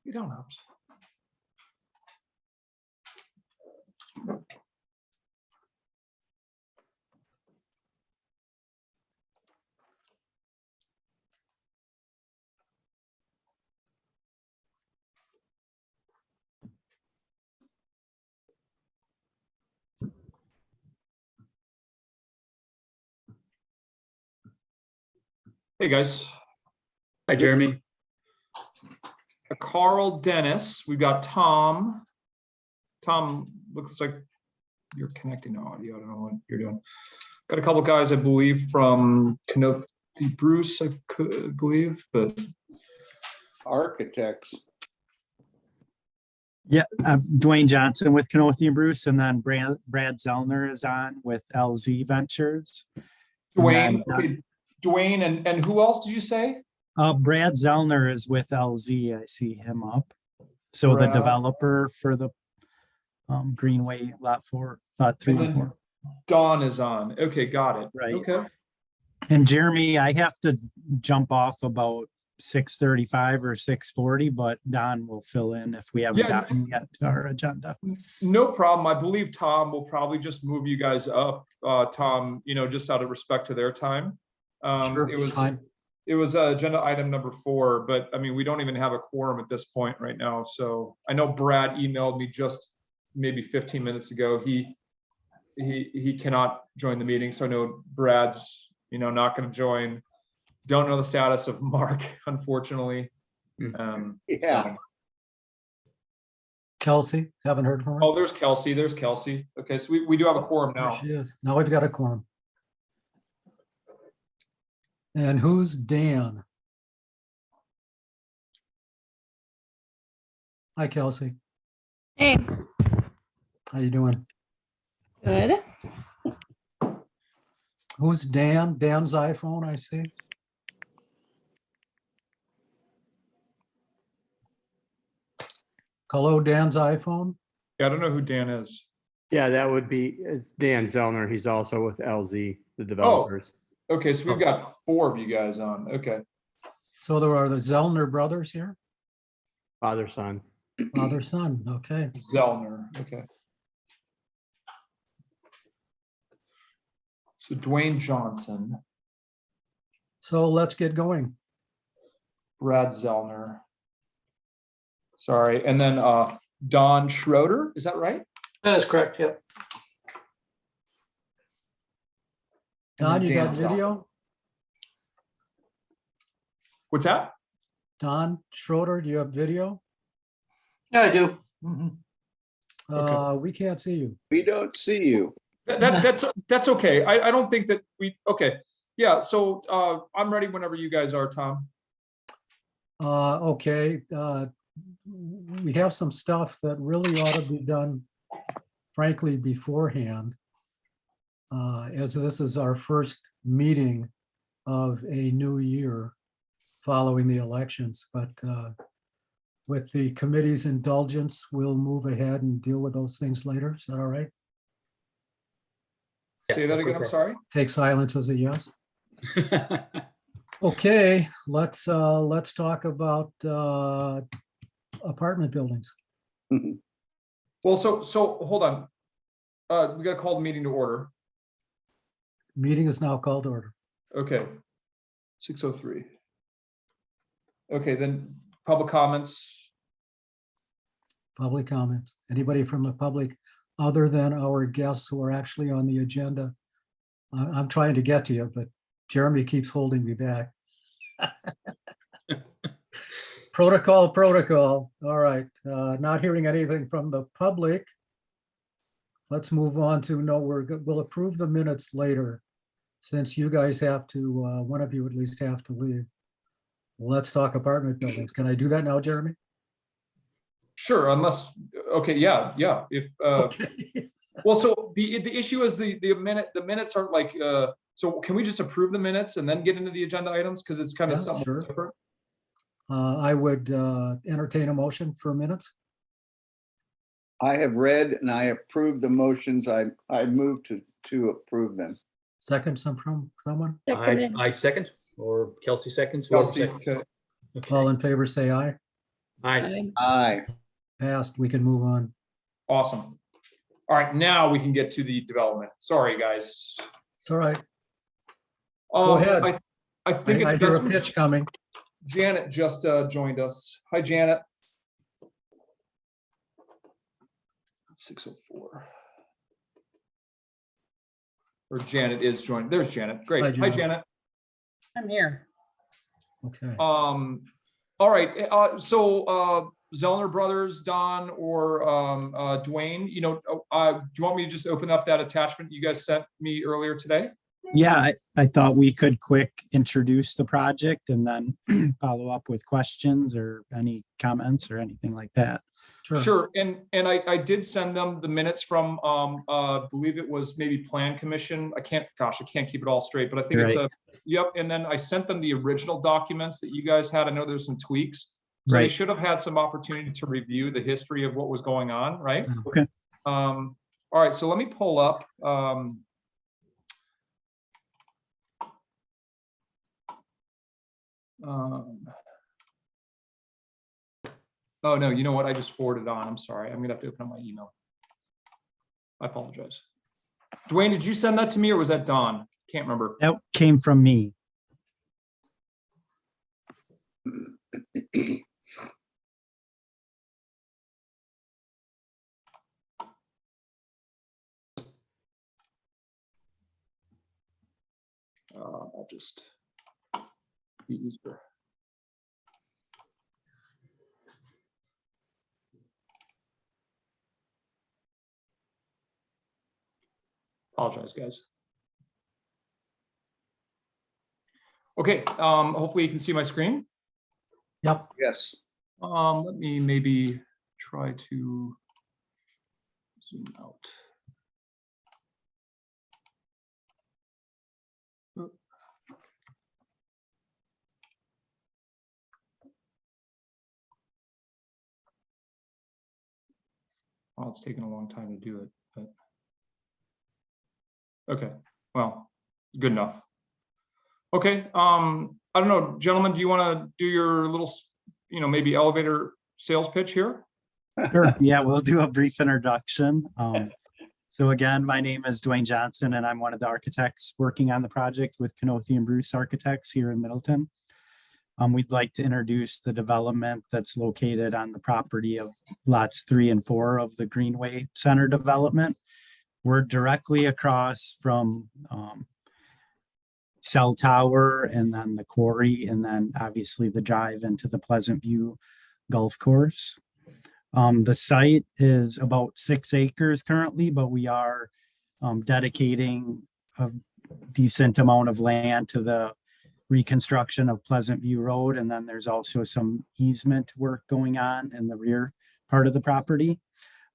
You don't know. Hey guys. Hi, Jeremy. Carl, Dennis, we've got Tom. Tom, looks like you're connecting to audio. I don't know what you're doing. Got a couple guys, I believe, from Canopy Bruce, I believe, but Architects. Yeah, Dwayne Johnson with Canothy and Bruce, and then Brad Zellner is on with LZ Ventures. Dwayne, then, okay, Dwayne, and who else did you say? Brad Zellner is with LZ. I see him up. So the Brad. developer for the Greenway Lot 3 and 4. Don is on. Okay, got it. Right. Okay. And Jeremy, I have to jump off about 6:35 or 6:40, but Don will fill in if we haven't gotten yet to our agenda. No problem. I believe Tom will probably just move you guys up. Tom, just out of respect to their time. Sure, it was fine. It was agenda item number 4, but I mean, we don't even have a quorum at this point right now. So I know Brad emailed me just maybe 15 minutes ago. He cannot join the meeting. So I know Brad's, not going to join. Don't know the status of Mark, unfortunately. Yeah. So. Kelsey, haven't heard from her. Oh, there's Kelsey. Okay, so we do have a quorum There now. she is. Now we've got a quorum. And who's Dan? Hi, Kelsey. Hey, How you doing? good. Who's Dan? Dan's iPhone, I see. Hello, Dan's iPhone. Yeah, I don't know who Dan is. Yeah, that would be it's Dan Zellner. He's also with LZ, the developers. Okay, so we've got 4 of you guys on. Okay. So there are the Zellner brothers here. Father, son. Father, son. Okay. Zellner. Okay. So Dwayne Johnson, So let's get going. Brad Zellner. Sorry, and then Don Schroeder. Is that right? That is correct, yep. And Don, then you got Dan Zellner. video? What's that? Don Schroeder, do you have video? Yeah, I do. Okay. We can't see you. We don't see you. That's okay. I don't think that we. Okay. Yeah. So I'm ready whenever you guys are, Tom. Okay. We have some stuff that really ought to be done, frankly, beforehand. As this is our first meeting of a new year following the elections, but with the committee's indulgence, we'll move ahead and deal with those things later. Is that all right? Say that again. I'm sorry. Take silence as a yes. Okay, let's talk about apartment buildings. Well, so hold on. We got to call the meeting to order. Meeting is now called to order. Okay. 6:03. Okay, then public comments. Public comments. Anybody from the public other than our guests who are actually on the agenda? I'm trying to get to you, but Jeremy keeps holding me back. Protocol. All right. Not hearing anything from the public. Let's move on to we'll approve the minutes later, since you guys have to, one of you at least have to leave. Let's talk apartment buildings. Can I do that now, Jeremy? Sure, unless, okay, yeah. If well, so the issue is the minutes aren't like so can we just approve the minutes and then get into the agenda items, because it's kind of Yeah, something sure. different? I would entertain a motion for minutes. I have read and I approve the motions. I move to approve them. Second, from someone. Seconded. I second, or Kelsey seconds. Kelsey, whoever seconds. okay. All in favor, say aye. Aye. Aye. Passed. We can move on. Awesome. All right, now we can get to the development. Sorry, guys. It's all right. Go ahead. I think I it's hear best. a pitch coming. Janet just joined us. Hi, Janet. 6:04. Or Janet is joined. There's Janet. Great. Hi, Hi, Janet. Janet. I'm here. Okay. All right. So Zellner Brothers, Don or Dwayne, do you want me to just open up that attachment you guys sent me earlier today? Yeah, I thought we could quick introduce the project and then follow up with questions or any comments or anything like that. Sure. And I did send them the minutes from believe it was maybe Plan Commission. I can't keep it all straight, but I think it's Right. yep. And then I sent them the original documents that you guys had. I know there's some tweaks. So they Right. should have had some opportunity to review the history of what was going on, right? Okay. All right, so let me pull up. Oh, no, you know what? I just forwarded on. I'm sorry. I'm gonna have to open up my email. I apologize. Dwayne, did you send that to me or was that Don? Can't remember. That came from me. I'll just be easier. Apologize, guys. Okay, hopefully you can see my screen. Yep. Yes. Let me maybe try to zoom out. Well, it's taken a long time to do it, but okay, well, good enough. Okay, I don't know, gentlemen, do you want to do your little, maybe elevator sales pitch here? Sure. Yeah, we'll do a brief introduction. So again, my name is Dwayne Johnson, and I'm one of the architects working on the project with Canothy and Bruce Architects here in Middleton. We'd like to introduce the development that's located on the property of lots 3 and 4 of the Greenway Center development. We're directly across from Cell Tower and then the quarry, and then obviously the drive into the Pleasant View Golf Course. The site is about 6 acres currently, but we are dedicating a decent amount of land to the reconstruction of Pleasant View Road. And then there's also some easement work going on in the rear part of the property.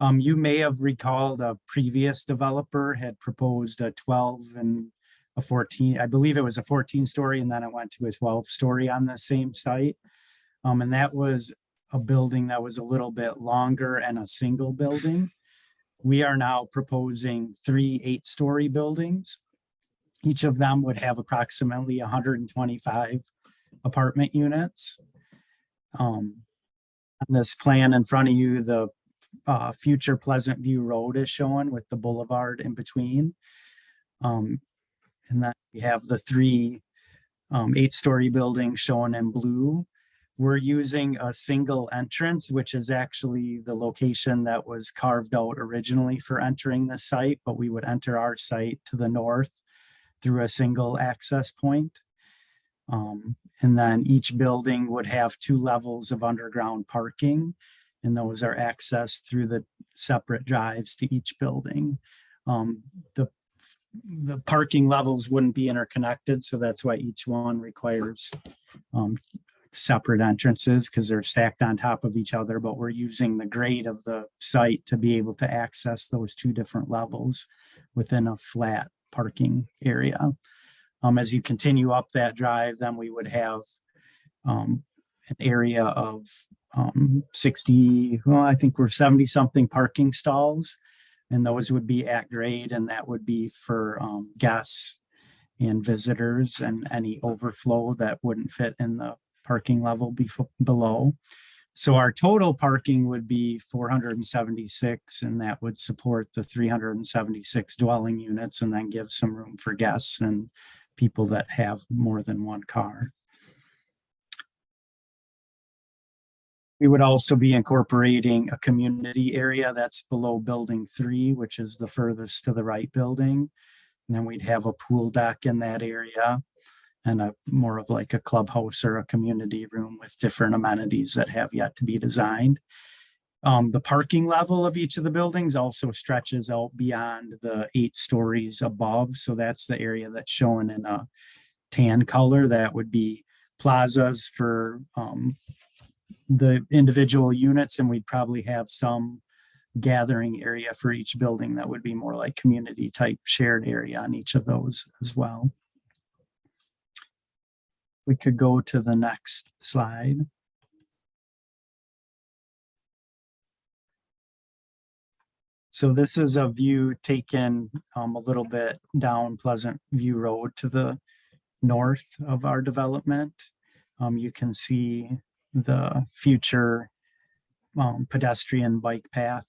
You may have recalled a previous developer had proposed a 12 and a 14, I believe it was a 14-story, and then it went to a 12-story on the same site. And that was a building that was a little bit longer and a single building. We are now proposing 3 8-story buildings. Each of them would have approximately 125 apartment units. On this plan in front of you, the future Pleasant View Road is shown with the boulevard in between. And then we have the 3 8-story buildings shown in blue. We're using a single entrance, which is actually the location that was carved out originally for entering the site, but we would enter our site to the north through a single access point. And then each building would have 2 levels of underground parking, and those are accessed through the separate drives to each building. The parking levels wouldn't be interconnected, so that's why each one requires separate entrances because they're stacked on top of each other, but we're using the grade of the site to be able to access those 2 different levels within a flat parking area. As you continue up that drive, then we would have an area of 60, well, I think we're 70 something parking stalls, and those would be at grade, and that would be for guests and visitors and any overflow that wouldn't fit in the parking level below. So our total parking would be 476, and that would support the 376 dwelling units and then give some room for guests and people that have more than one car. We would also be incorporating a community area that's below building 3, which is the furthest to the right building. And then we'd have a pool deck in that area and a more of like a clubhouse or a community room with different amenities that have yet to be designed. The parking level of each of the buildings also stretches out beyond the 8 stories above. So that's the area that's shown in a tan color. That would be plazas for the individual units, and we'd probably have some gathering area for each building that would be more like community type shared area on each of those as well. We could go to the next slide. So this is a view taken a little bit down Pleasant View Road to the north of our development. You can see the future pedestrian bike path,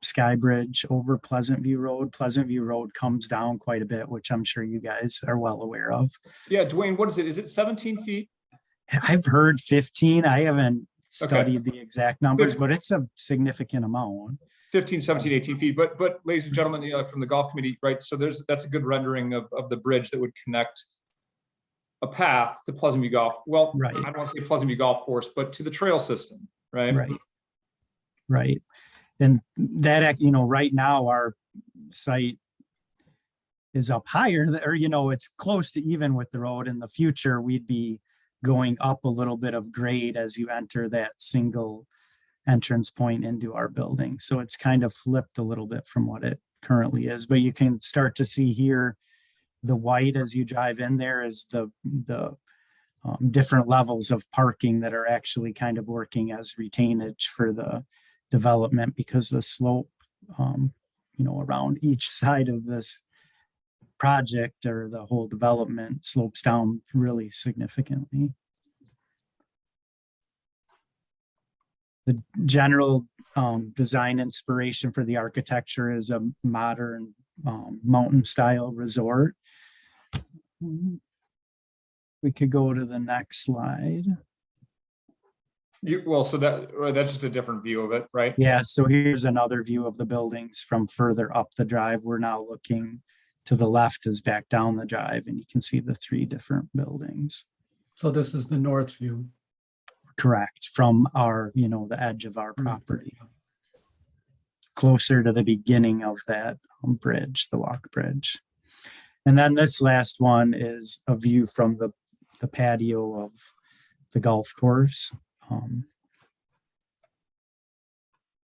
Sky Bridge over Pleasant View Road. Pleasant View Road comes down quite a bit, which I'm sure you guys are well aware of. Yeah, Dwayne, what is it? Is it 17 feet? I've heard 15. I haven't studied the exact numbers, but it's a significant amount. 15, 17, 18 feet. But ladies and gentlemen, from the golf committee, right? So that's a good rendering of the bridge that would connect a path to Pleasant View Golf. Well, Right. I don't want to say Pleasant View Golf Course, but to the trail system, right? Right. And that, right now our site is up higher, or, it's close to even with the road. In the future, we'd be going up a little bit of grade as you enter that single entrance point into our building. So it's kind of flipped a little bit from what it currently is, but you can start to see here, the white as you drive in there is the different levels of parking that are actually kind of working as retainage for the development, because the slope, around each side of this project or the whole development slopes down really significantly. The general design inspiration for the architecture is a modern mountain style resort. We could go to the next slide. So that's just a different view of it, right? Yeah, so here's another view of the buildings from further up the drive. We're now looking to the left is back down the drive, and you can see the 3 different buildings. So this is the north view. Correct, from our, the edge of our property. Closer to the beginning of that bridge, the walk bridge. And then this last one is a view from the patio of the golf course.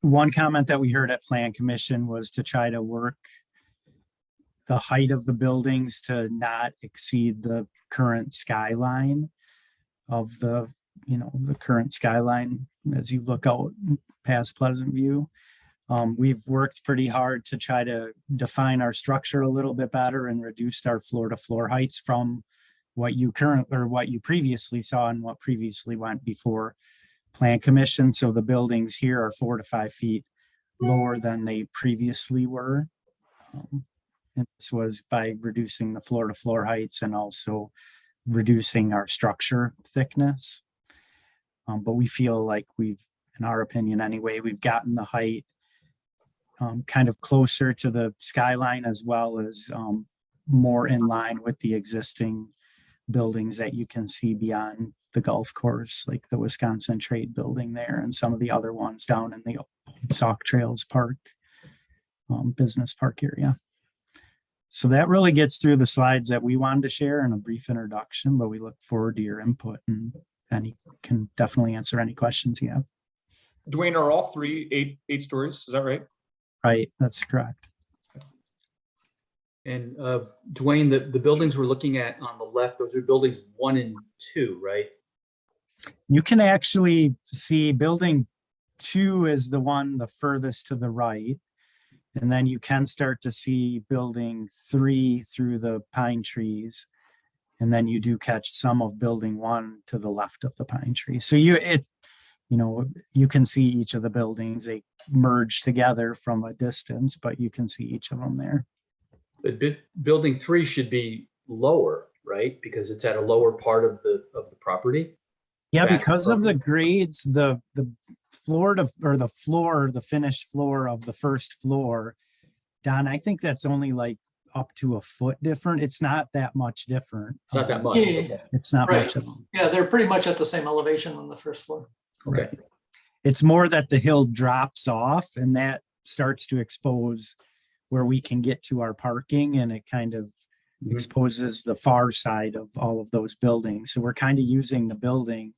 One comment that we heard at Plan Commission was to try to work the height of the buildings to not exceed the current skyline of the current skyline as you look out past Pleasant View. We've worked pretty hard to try to define our structure a little bit better and reduced our floor to floor heights from what you previously saw and what previously went before Plan Commission. So the buildings here are 4 to 5 feet lower than they previously were. And this was by reducing the floor to floor heights and also reducing our structure thickness. But we feel like we've, in our opinion anyway, we've gotten the height kind of closer to the skyline, as well as more in line with the existing buildings that you can see beyond the golf course, like the Wisconsin Trade Building there and some of the other ones down in the Sauk Trails Park, business park area. So that really gets through the slides that we wanted to share in a brief introduction, but we look forward to your input and can definitely answer any questions you have. Dwayne, are all 3 8 stories? Is that right? Right, that's correct. And Dwayne, the buildings we're looking at on the left, those are buildings 1 and 2, right? You can actually see building 2 is the one the furthest to the right. And then you can start to see building 3 through the pine trees. And then you do catch some of building 1 to the left of the pine tree. So you know, you can see each of the buildings. They merge together from a distance, but you can see each of them there. But building 3 should be lower, right? Because it's at a lower part of the property. Yeah, Back because of the property. grades, the floor to, or the floor, the finished floor of the first floor, Don, I think that's only like up to a foot different. It's not that much different. It's not that much. Yeah, Okay. It's not Right. much of, Yeah, they're pretty much at the same elevation on the first floor. Okay. right. It's more that the hill drops off and that starts to expose where we can get to our parking, and it kind of Mhm. exposes the far side of all of those buildings. So we're kind of using the building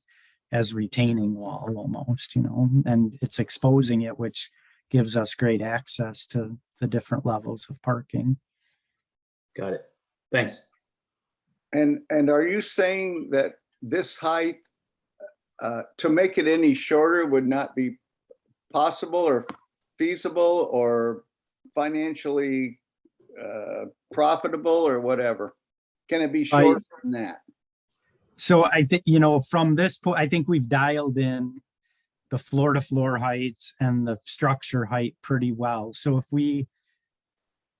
as retaining wall almost, you know, and it's exposing it, which gives us great access to the different levels of parking. Got it. Thanks. And are you saying that this height, to make it any shorter would not be possible or feasible or financially profitable or whatever? Can it be shorter than that? So I think, you know, from this point, I think we've dialed in the floor to floor heights and the structure height pretty well. So if we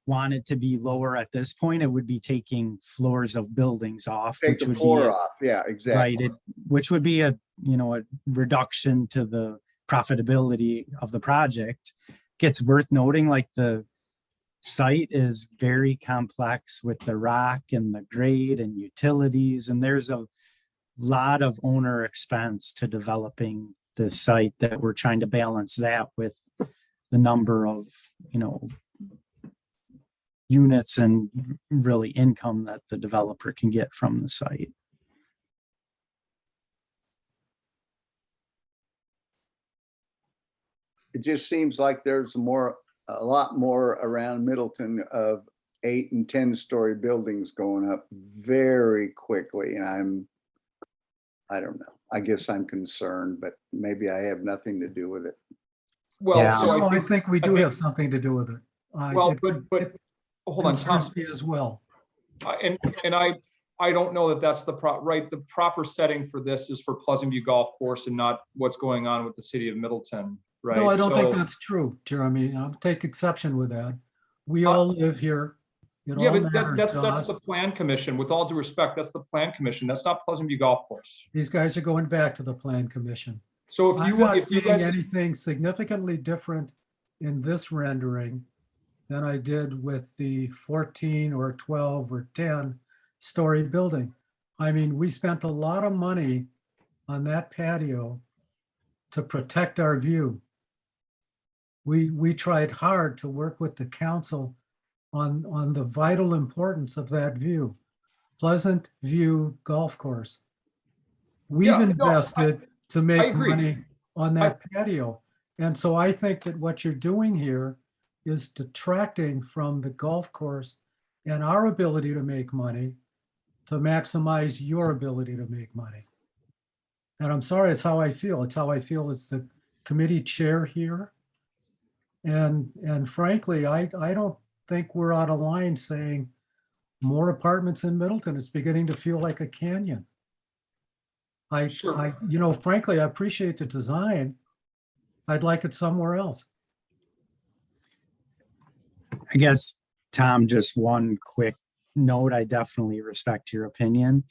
wanted to be lower at this point, it would be taking floors of buildings off, Take which the would floor be off. Yeah, exactly. right, which would be a, you know, a reduction to the profitability of the project. Gets worth noting, like the site is very complex with the rock and the grade and utilities, and there's a lot of owner expense to developing this site that we're trying to balance that with the number of, you know, units and really income that the developer can get from the site. It just seems like there's a lot more around Middleton of 8 and 10-story buildings going up very quickly. And I don't know. I guess I'm concerned, but maybe I have nothing to do with it. Well, Yeah. so No, I think, we I do think- have something to do with it. well, but it hold on, Tom. concerns me as well. And I don't know that that's the the proper setting for this is for Pleasant View Golf Course and not what's going on with the city of Middleton, right? No, I don't think So- that's true, Jeremy. I'll take exception with that. We all live here. It Yeah, all but matters that's to us. the plan commission. With all due respect, that's the plan commission. That's not Pleasant View Golf Course. These guys are going back to the plan commission. So I'm not if you seeing guys, anything significantly different in this rendering than I did with the 14 or 12 or 10-story building. I mean, we spent a lot of money on that patio to protect our view. We tried hard to work with the council on the vital importance of that view. Pleasant View Golf Course. We've Yeah, no, invested to make agree. money on that patio. And so I think that what you're doing here is detracting from the golf course and our ability to make money to maximize your ability to make money. And I'm sorry, it's how I feel. It's how I feel as the committee chair here. And frankly, I don't think we're out of line saying more apartments in Middleton. It's beginning to feel like a canyon. Sure. You know, frankly, I appreciate the design. I'd like it somewhere else. I guess, Tom, just one quick note. I definitely respect your opinion.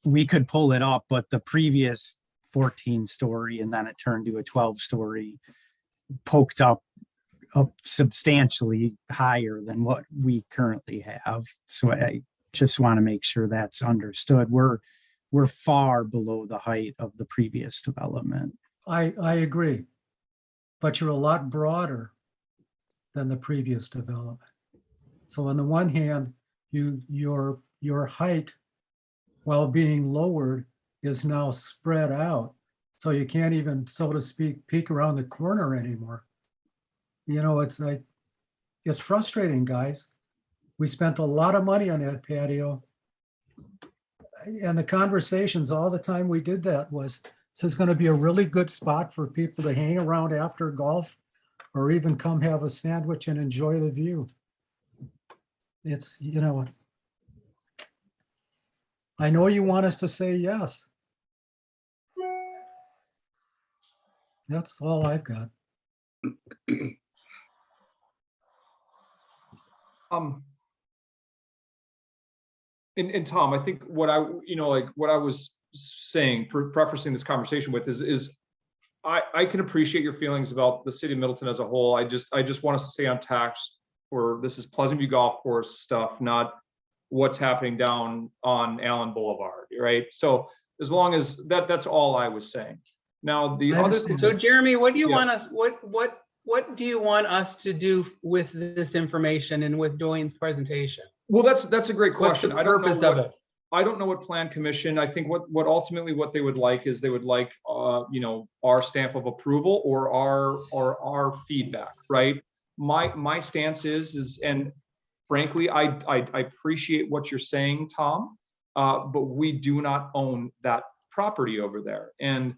We could pull it up, but the previous 14-story and then it turned to a 12-story poked up substantially higher than what we currently have. So I just want to make sure that's understood. We're far below the height of the previous development. I agree, but you're a lot broader than the previous development. So on the one hand, your height, while being lowered, is now spread out. So you can't even, so to speak, peek around the corner anymore. You know, it's like, it's frustrating, guys. We spent a lot of money on that patio. And the conversations all the time we did that was, this is going to be a really good spot for people to hang around after golf or even come have a sandwich and enjoy the view. It's, you know, I know you want us to say yes. That's all I've got. And Tom, I think what I, like what I was saying, prefacing this conversation with is I can appreciate your feelings about the city of Middleton as a whole. I just want us to stay on task for this is Pleasant View Golf Course stuff, not what's happening down on Allen Boulevard, right? So as long as that's all I was saying. Now, the I other understand. thing, So Jeremy, what do you Yeah. want us, what do you want us to do with this information and with Dwayne's presentation? well, that's a great What's the question. I don't know purpose of what, it? I don't know what plan commission, I think what ultimately what they would like is they would like, our stamp of approval or our feedback, right? My stance is, and frankly, I appreciate what you're saying, Tom, but we do not own that property over there. And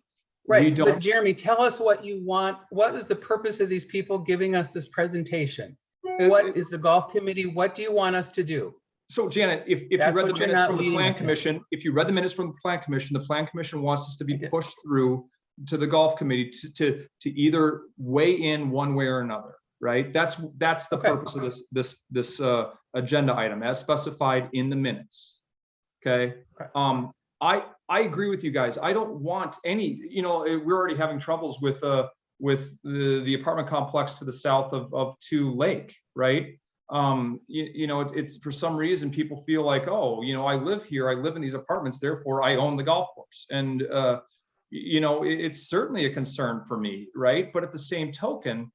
we Right, but don't, Jeremy, tell us what you want. What is the purpose of these people giving us this presentation? What is the golf committee? What do you want us to do? so Janet, if you That's read the what you're minutes not from the leading plan us in. commission, if you read the minutes from the plan commission wants us to be I did. pushed through to the golf committee to either weigh in one way or another, right? That's the Okay. purpose of this agenda item as specified in the minutes. Okay. I agree with you guys. I don't want any, we're already having troubles with the apartment complex to the south of 2 Lake, right? It's for some reason people feel like, oh, I live here, I live in these apartments, therefore I own the golf course. And, it's certainly a concern for me, right? But at the same token,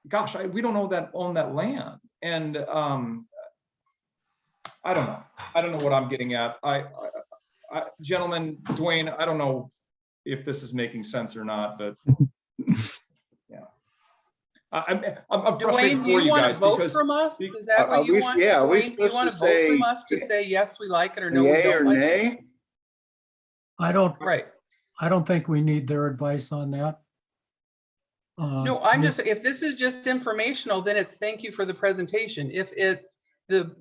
gosh, we don't own that land. And I don't know. I don't know what I'm getting at. Gentlemen, Dwayne, I don't know if this is making sense or not, but yeah. I'm frustrated Dwayne, do for you you want guys to vote because from us? the- Is that Are what you we- want? yeah, are we Dwayne, do you supposed want to to vote from say us to say, yes, we like it, or no, we yay don't or like it? nay? I don't think we need their advice on that. No, I'm just, if this is just informational, then it's thank you for the presentation. If it's the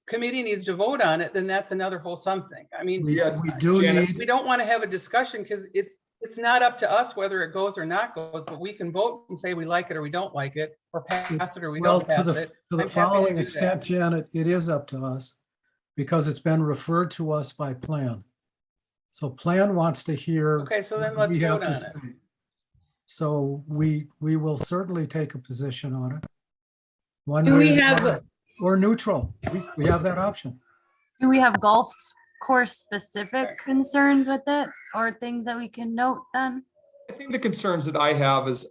committee needs to vote on it, then that's another whole something. I mean, We Yeah, we do Janet. we need, don't want to have a discussion because it's not up to us whether it goes or not goes, but we can vote and say we like it or we don't like it, or pass it or we well, don't to pass the, it. to I'm the happy to following do extent, that. Janet, it is up to us because it's been referred to us by Plan. So Plan wants to hear. Okay, so then what let's we have vote to on it. say. So we will certainly take a position on it. One Do way we or have- another, or neutral. We have that option. Do we have golf course specific concerns with it or things that we can note then? I think the concerns that I have is,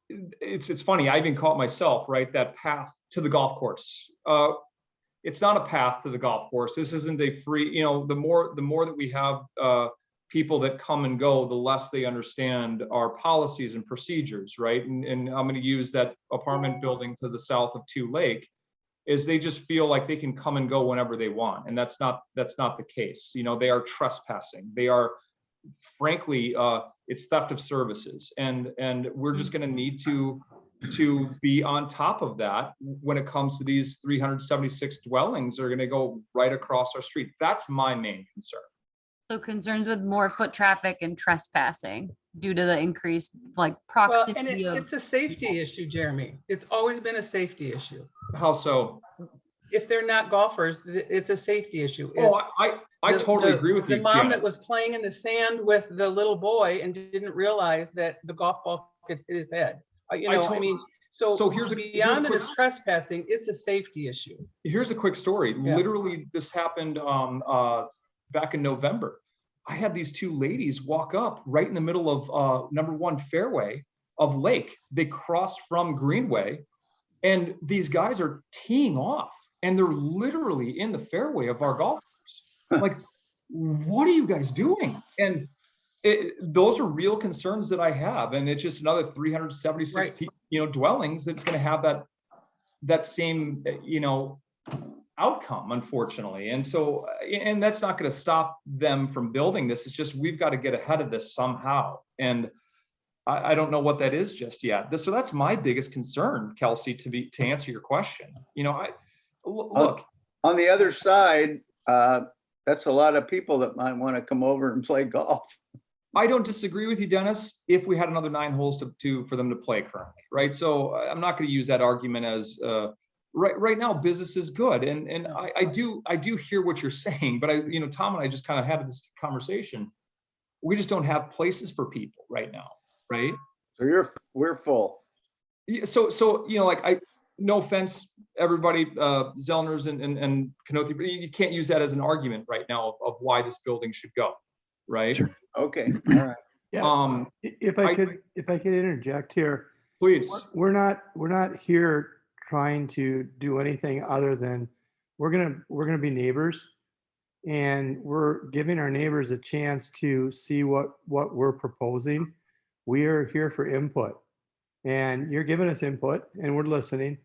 it's funny. I even call it myself, right? That path to the golf course. It's not a path to the golf course. This isn't a free, the more that we have people that come and go, the less they understand our policies and procedures, right? And I'm going to use that apartment building to the south of 2 Lake, is they just feel like they can come and go whenever they want. And that's not the case. They are trespassing. They are, frankly, it's theft of services. And we're just going to need to be on top of that when it comes to these 376 dwellings that are going to go right across our street. That's my main concern. So concerns with more foot traffic and trespassing due to the increased Well, and proximity of. it's a safety issue, Jeremy. It's always been a safety issue. How so? If they're not golfers, it's a safety issue. Oh, I The- totally the- agree with you, The mom Janet. that was playing in the sand with the little boy and didn't realize that the golf ball hit his head. So So here's a beyond that quick- it's trespassing, it's a safety issue. Here's a quick story. Yeah. Literally, this happened back in November. I had these 2 ladies walk up right in the middle of number 1 fairway of Lake. They crossed from Greenway, and these guys are teeing off, and they're literally in the fairway of our golf course. Like, what are you guys doing? And those are real concerns that I have, and it's just another 376 Right. dwellings that's going to have that same outcome, unfortunately. And so, and that's not going to stop them from building this. It's just we've got to get ahead of this somehow, and I don't know what that is just yet. So that's my biggest concern, Kelsey, to answer your question. Look, On the other side, that's a lot of people that might want to come over and play golf. I don't disagree with you, Dennis, if we had another 9 holes for them to play currently, right? So I'm not going to use that argument as right now business is good. And I do hear what you're saying, but Tom and I just kind of had this conversation. We just don't have places for people right now, right? So we're full. Yeah, so no offense, everybody, Zellner's and Kanothi, but you can't use that as an argument right now of why this building should go, right? Sure. Okay, all right. Yeah, if I could interject here, Please. we're not here trying to do anything other than we're gonna be neighbors, and we're giving our neighbors a chance to see what we're proposing. We are here for input, and you're giving us input, and we're listening,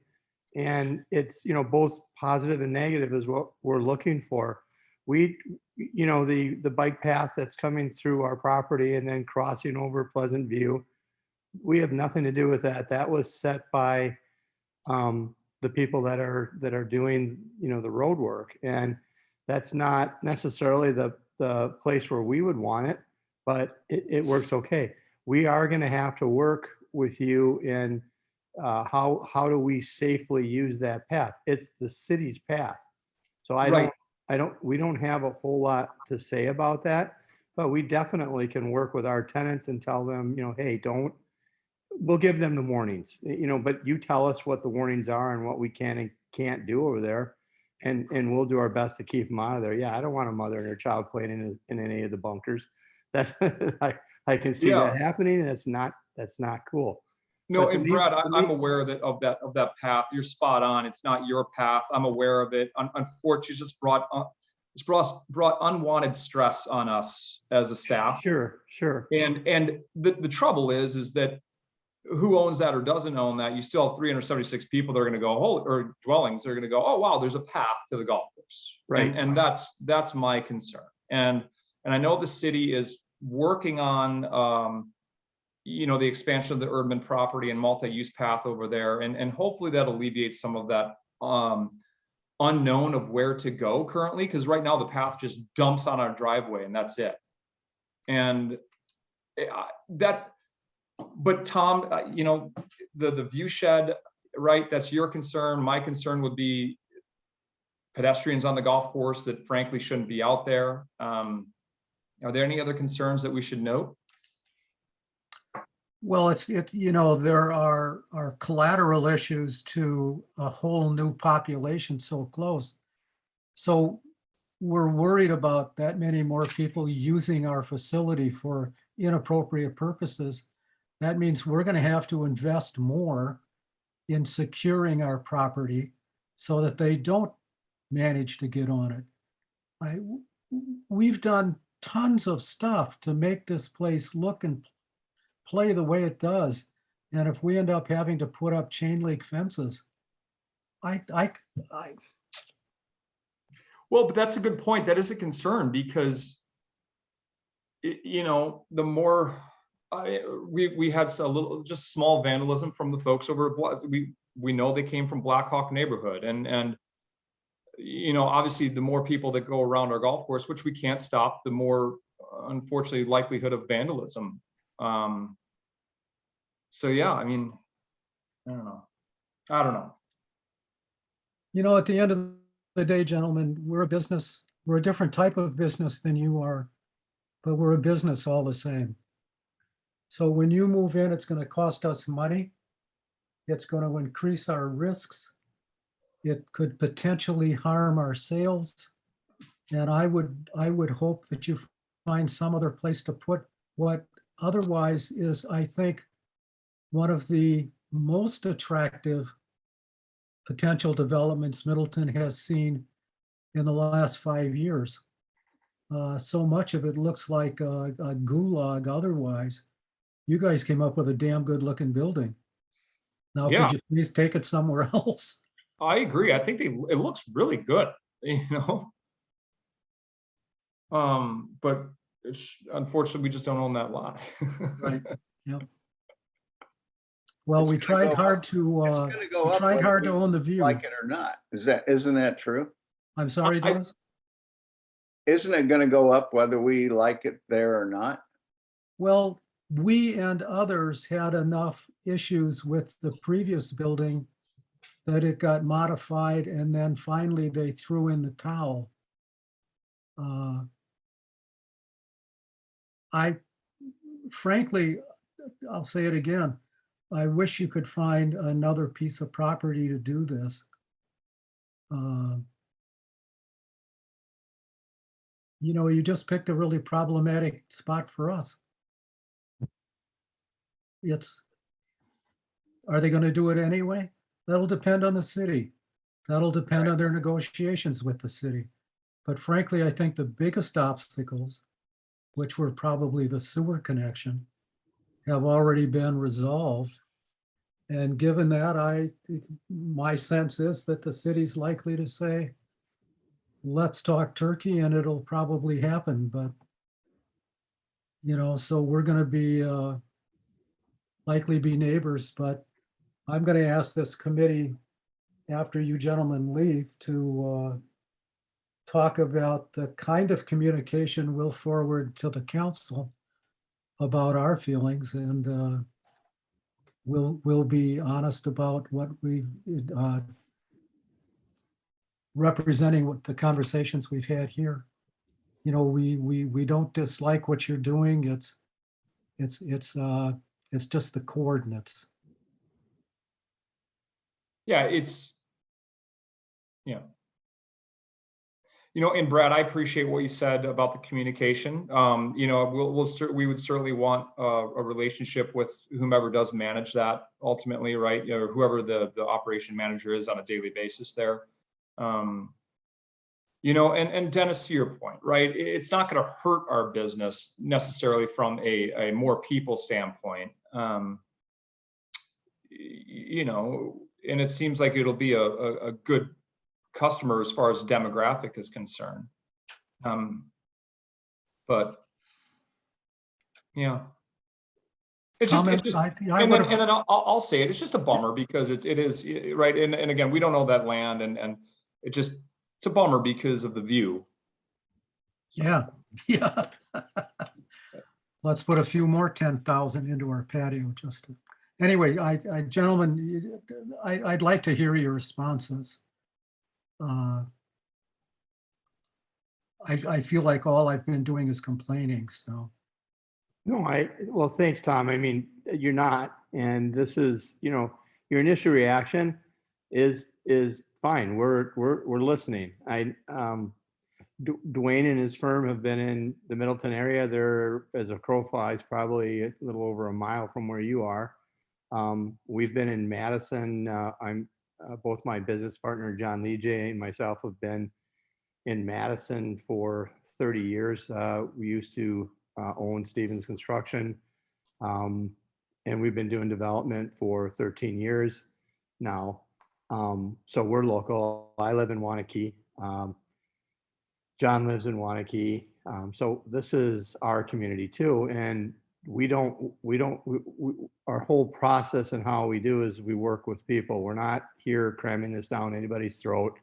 and it's both positive and negative is what we're looking for. The bike path that's coming through our property and then crossing over Pleasant View, we have nothing to do with that. That was set by the people that are doing the road work, and that's not necessarily the place where we would want it, but it works okay. We are going to have to work with you in how do we safely use that path. It's the city's path, so we don't have a whole lot to say about that, but we definitely can work with our tenants and tell them, hey, we'll give them the warnings, but you tell us what the warnings are and what we can and can't do over there. And we'll do our best to keep them out of there. Yeah, I don't want a mother and her child playing in any of the bunkers. That's I can see that happening, and that's not cool. No, But and Brad, I'm aware of that path. You're spot on. It's not your path. I'm aware of it. Unfortunately, it's just brought unwanted stress on us as a staff. Sure. And the trouble is that who owns that or doesn't own that? You still have 376 people that are going to go, or dwellings. They're going to go, oh wow, there's a path to the golf course, Right? And that's my concern. And I know the city is working on the expansion of the urban property and multi-use path over there, and hopefully that alleviates some of that unknown of where to go currently, because right now the path just dumps on our driveway and that's it. And but Tom, the view shed, right? That's your concern. My concern would be pedestrians on the golf course that frankly shouldn't be out there. Are there any other concerns that we should note? Well, there are collateral issues to a whole new population so close. So we're worried about that many more people using our facility for inappropriate purposes. That means we're going to have to invest more in securing our property so that they don't manage to get on it. We've done tons of stuff to make this place look and play the way it does. And if we end up having to put up chain link fences, well, but that's a good point. That is a concern because, the more we had a little just small vandalism from the folks over at we know they came from Black Hawk neighborhood, and obviously the more people that go around our golf course, which we can't stop, the more unfortunately likelihood of vandalism. So yeah, I mean, I don't know. At the end of the day, gentlemen, we're a business. We're a different type of business than you are, but we're a business all the same. So when you move in, it's going to cost us money. It's going to increase our risks. It could potentially harm our sales. And I would hope that you find some other place to put what otherwise is, I think, one of the most attractive potential developments Middleton has seen in the last 5 years. So much of it looks like a gulag otherwise. You guys came up with a damn good looking building. Now, could you please take it somewhere else? I agree. I think it looks really good, but unfortunately we just don't own that lot. Right. Yep. Well, we tried hard to own the view. Like it or not. Isn't that true? I'm sorry, Dennis? Isn't it going to go up whether we like it there or not? Well, we and others had enough issues with the previous building that it got modified, and then finally they threw in the towel. I frankly, I'll say it again, I wish you could find another piece of property to do this. You know, you just picked a really problematic spot for us. Are they going to do it anyway? That'll depend on the city. That'll depend on their negotiations with the city. But frankly, I think the biggest obstacles, which were probably the sewer connection, have already been resolved. And given that, my sense is that the city's likely to say, let's talk turkey, and it'll probably happen. But, you know, so we're going to be likely be neighbors, but I'm going to ask this committee after you gentlemen leave to talk about the kind of communication we'll forward to the council about our feelings, and we'll be honest about what we representing what the conversations we've had here. You know, we don't dislike what you're doing. It's just the coordinates. Yeah, and Brad, I appreciate what you said about the communication. We would certainly want a relationship with whomever does manage that ultimately, right? Or whoever the operation manager is on a daily basis there. And Dennis, to your point, right? It's not going to hurt our business necessarily from a more people standpoint. And it seems like it'll be a good customer as far as demographic is concerned. But yeah, it's just, and then I'll say it's just a bummer because it is right. And again, we don't know that land, and it's a bummer because of the view. Yeah. Let's put a few more 10,000 into our patio anyway, gentlemen, I'd like to hear your responses. I feel like all I've been doing is complaining, so. No, well, thanks, Tom. I mean, you're not, and this is, your initial reaction is fine. We're listening. Dwayne and his firm have been in the Middleton area. They're, as a crow flies, probably a little over a mile from where you are. We've been in Madison. Both my business partner, John Lee and myself have been in Madison for 30 years. We used to own Stevens Construction, and we've been doing development for 13 years now. So we're local. I live in Wanakee. John lives in Wanakee. So this is our community too. And our whole process and how we do is we work with people. We're not here cramming this down anybody's throat.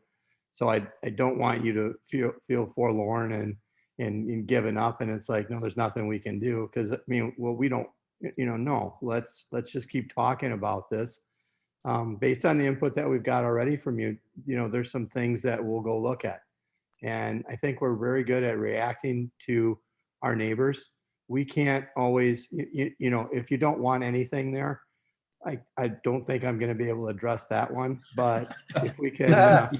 So I don't want you to feel forlorn and given up. And it's like, no, there's nothing we can do. Cause we don't, no, let's just keep talking about this. Based on the input that we've got already from you, there's some things that we'll go look at. And I think we're very good at reacting to our neighbors. We can't always, if you don't want anything there, I don't think I'm going to be able to address that one. But if we can,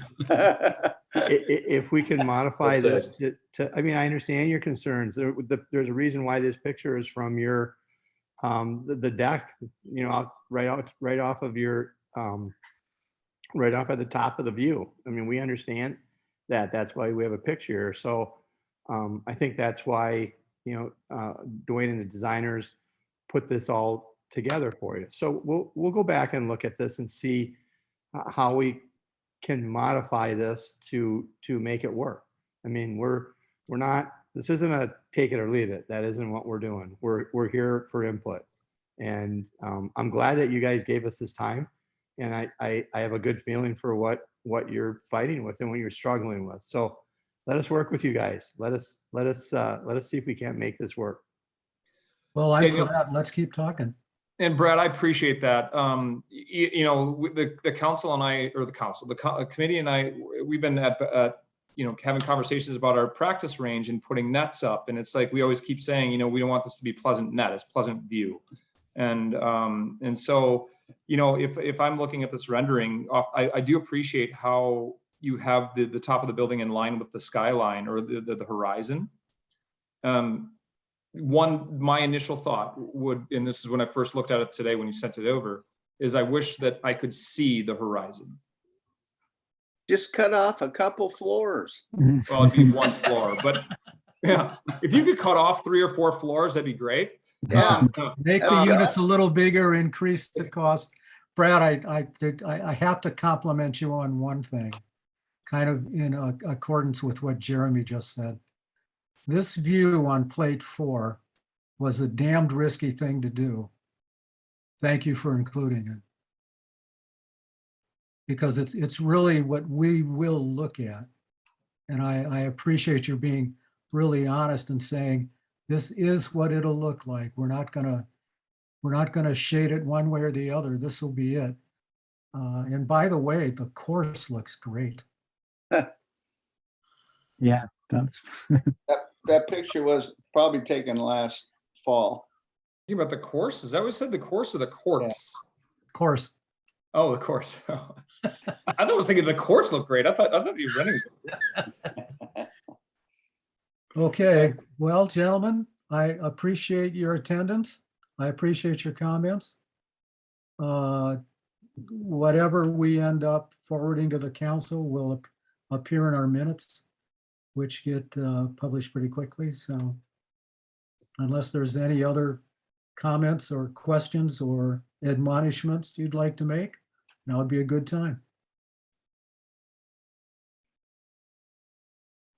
if we can modify this to, I understand your concerns. There's a reason why this picture is from your, the deck, right off of your, right off at the top of the view. We understand that. That's why we have a picture. So I think that's why, Dwayne and the designers put this all together for you. So we'll go back and look at this and see how we can modify this to make it work. We're not, this isn't a take it or leave it. That isn't what we're doing. We're here for input. And I'm glad that you guys gave us this time. And I have a good feeling for what you're fighting with and what you're struggling with. So let us work with you guys. Let us see if we can't make this work. Well, I'm Okay, for Neil. that. Let's keep talking. And Brad, I appreciate that. You know, the council and I, or the council, committee and I, we've been at, you know, having conversations about our practice range and putting nets up. And it's like, we always keep saying, you know, we don't want this to be pleasant net, it's pleasant view. And so, you know, if I'm looking at this rendering, I do appreciate how you have the top of the building in line with the skyline or the horizon. My initial thought would, and this is when I first looked at it today when you sent it over, is I wish that I could see the horizon. Just cut off a couple floors. Well, it'd be one floor, but yeah, if you could cut off 3 or 4 floors, that'd be great. Yeah. Make the units a little bigger, increase the cost. Brad, I have to compliment you on one thing, kind of in accordance with what Jeremy just said. This view on plate 4 was a damned risky thing to do. Thank you for including it. Because it's really what we will look at. And I appreciate you being really honest and saying, this is what it'll look like. We're not gonna shade it one way or the other. This will be it. And by the way, the course looks great. Yeah, that's. That picture was probably taken last fall. Thinking about the course, is that what you said? The course or the courts? Course. Oh, the course. I was thinking the courts look great. I thought you were running. Okay, well, gentlemen, I appreciate your attendance. I appreciate your comments. Whatever we end up forwarding to the council will appear in our minutes, which get published pretty quickly. So unless there's any other comments or questions or admonishments you'd like to make, now would be a good time.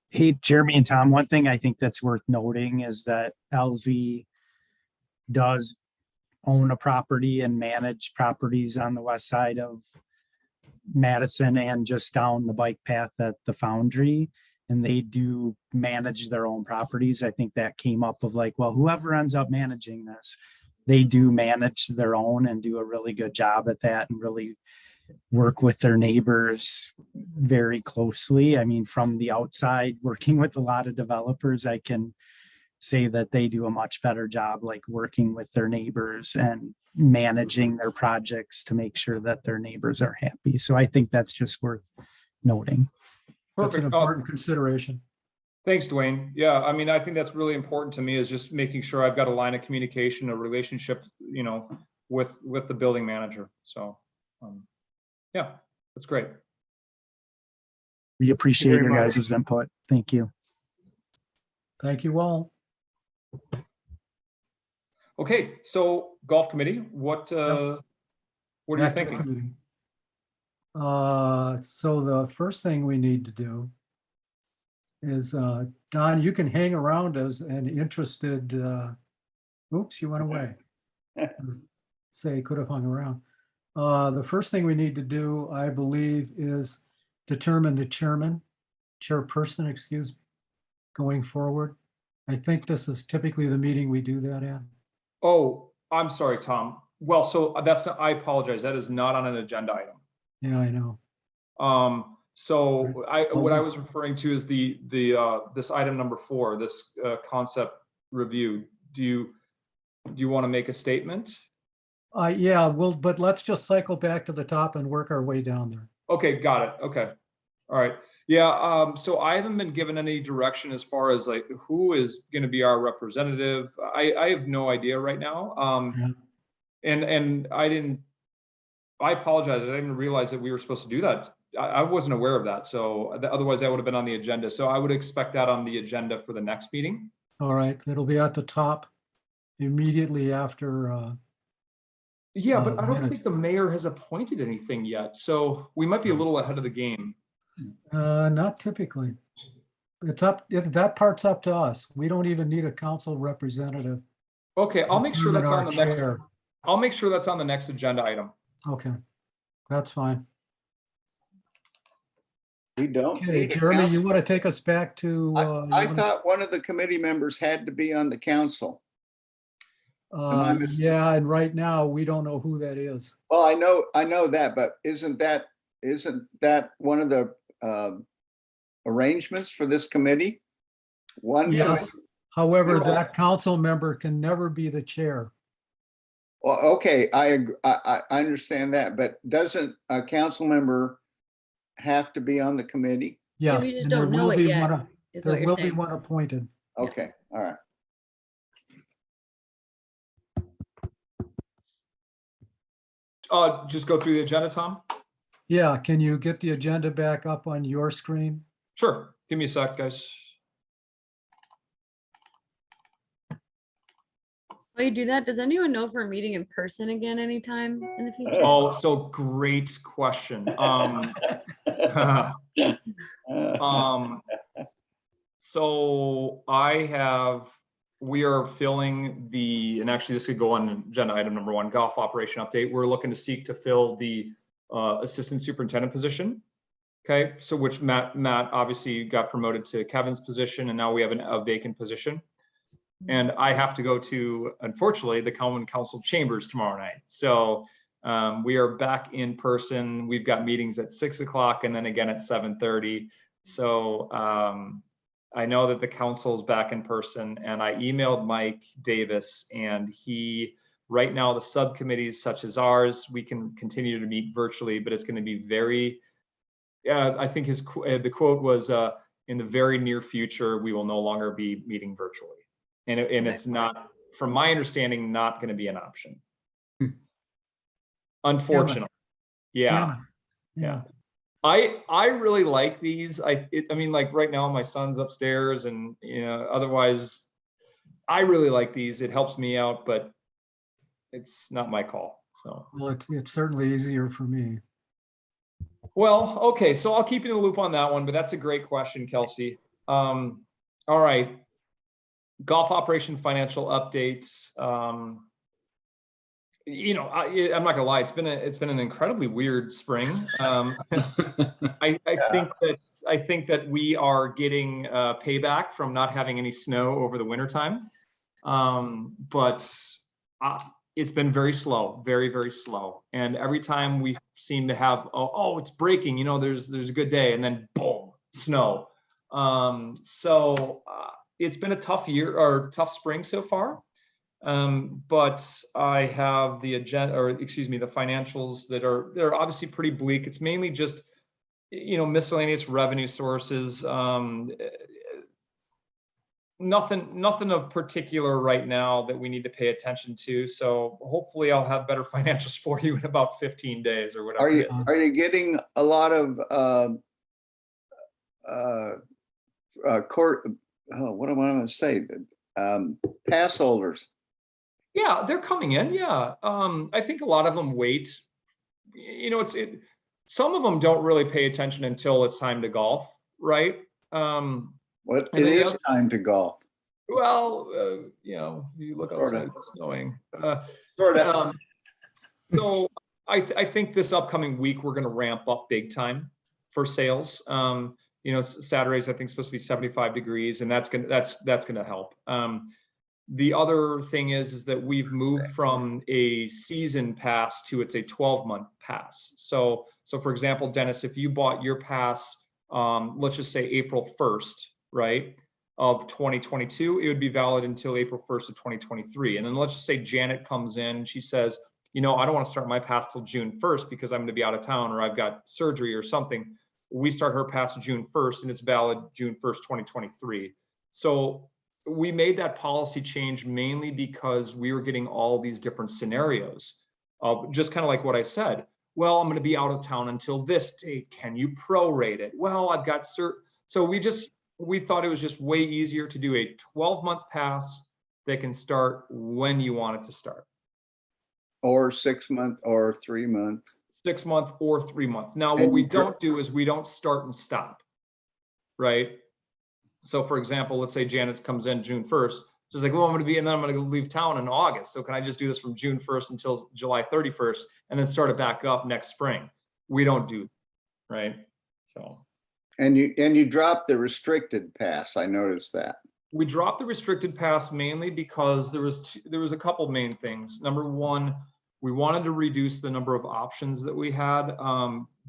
Hey, Jeremy and Tom, one thing I think that's worth noting is that LZ does own a property and manage properties on the west side of Madison and just down the bike path at the Foundry. And they do manage their own properties. I think that came up of like, well, whoever ends up managing this, they do manage their own and do a really good job at that and really work with their neighbors very closely. I mean, from the outside, working with a lot of developers, I can say that they do a much better job, like working with their neighbors and managing their projects to make sure that their neighbors are happy. So I think that's just worth noting. That's an Perfect. important consideration. Thanks, Dwayne. Yeah, I mean, I think that's really important to me is just making sure I've got a line of communication, a relationship, you know, with the building manager. So, yeah, that's great. We appreciate very your much. guys' input. Thank you. Thank you all. Okay, so golf committee, what are you Back to the thinking? committee. So the first thing we need to do is, Don, you can hang around as an interested, oops, you went away. Say could have hung around. The first thing we need to do, I believe, is determine the chairperson, excuse me, going forward. I think this is typically the meeting we do that at. Oh, I'm sorry, Tom. Well, so I apologize. That is not on an agenda item. Yeah, I know. So what I was referring to is this item number 4, this concept review. Do you want to make a statement? Yeah, well, but let's just cycle back to the top and work our way down there. Okay, got it. Okay. All right. Yeah, so I haven't been given any direction as far as like who is going to be our representative. I have no idea right now. And I apologize. I didn't even realize that we were supposed to do that. I wasn't aware of that. So otherwise that would have been on the agenda. So I would expect that on the agenda for the next meeting. All right, it'll be at the top immediately after. Yeah, but I don't minute. think the mayor has appointed anything yet. So we might be a little ahead of the game. Not typically. It's up, that part's up to us. We don't even need a council representative. Okay, I'll make sure that's on the next. Chair. I'll make sure that's on the next agenda item. Okay, that's fine. We don't. Okay, need a Jeremy, council. you want to take us back to? I thought one of the committee members had to be on the council. I mis- Yeah, and right now, we don't know who that is. Well, I know that, but isn't that one of the arrangements for this committee? One, Yes. However, No. that council member can never be the chair. well, okay, I understand that, but doesn't a council member have to be on the committee? Yes, just and there don't know will it be yet, one, is there what you're will be saying. one appointed. Yeah. Okay, all right. Just go through the agenda, Tom? Yeah, can you get the agenda back up on your screen? Sure. Give me a sec, guys. While you do that, does anyone know if we're meeting in person again anytime in the future? Oh, so great question. So we are filling and actually this could go on agenda item number 1, golf operation update. We're looking to seek to fill the assistant superintendent position. Okay, so which Matt obviously got promoted to Kevin's position, and now we have a vacant position. And I have to go to, unfortunately, the common council chambers tomorrow night. So we are back in person. We've got meetings at 6 o'clock and then again at 7:30. So I know that the council is back in person, and I emailed Mike Davis, and right now the subcommittees such as ours, we can continue to meet virtually, but it's going to be very, I think the quote was, in the very near future, we will no longer be meeting virtually. And it's not, from my understanding, not going to be an option. Unfortunately. Yeah. I really like these. I mean, like right now my son's upstairs, and otherwise I really like these. It helps me out, but it's not my call. So, Well, it's certainly easier for me. well, okay. So I'll keep you in the loop on that one, but that's a great question, Kelsey. All right. Golf operation financial updates. I'm not gonna lie, it's been an incredibly weird spring. I think that we are getting payback from not having any snow over the winter time. But it's been very slow, very, very slow. And every time we seem to have, oh, it's breaking, there's a good day, and then boom, snow. It's been a tough year, or tough spring so far. But I have the the financials they're obviously pretty bleak. It's mainly just, miscellaneous revenue sources. Nothing of particular right now that we need to pay attention to. So hopefully I'll have better financials for you in about 15 days or whatever. Are you getting a lot of what am I going to say? Pass holders? Yeah, they're coming in. Yeah. I think a lot of them wait. Some of them don't really pay attention until it's time to golf, right? It is time to golf. Well, you look outside, it's snowing. Sort of. So I think this upcoming week we're going to ramp up big time for sales. Saturdays I think supposed to be 75 degrees, and that's gonna help. The other thing is that we've moved from a season pass to it's a 12-month pass. So for example, Dennis, if you bought your pass, let's just say April 1st, right, of 2022, it would be valid until April 1st of 2023. And then let's just say Janet comes in and she says, I don't want to start my pass till June 1st because I'm going to be out of town or I've got surgery or something. We start her pass June 1st and it's valid June 1st, 2023. So we made that policy change mainly because we were getting all these different scenarios of just kind of like what I said. Well, I'm going to be out of town until this date. Can you prorate it? Well, I've got so we thought it was just way easier to do a 12-month pass that can start when you want it to start. Or 6 month or 3 month. 6 month or 3 month. Now, what we don't do is we don't start and stop, right? So for example, let's say Janet comes in June 1st. She's like, well, I'm going to be, and then I'm going to leave town in August. So can I just do this from June 1st until July 31st and then start it back up next spring? We don't do that, right? So. And you dropped the restricted pass. I noticed that. We dropped the restricted pass mainly because there was a couple main things. Number one, we wanted to reduce the number of options that we had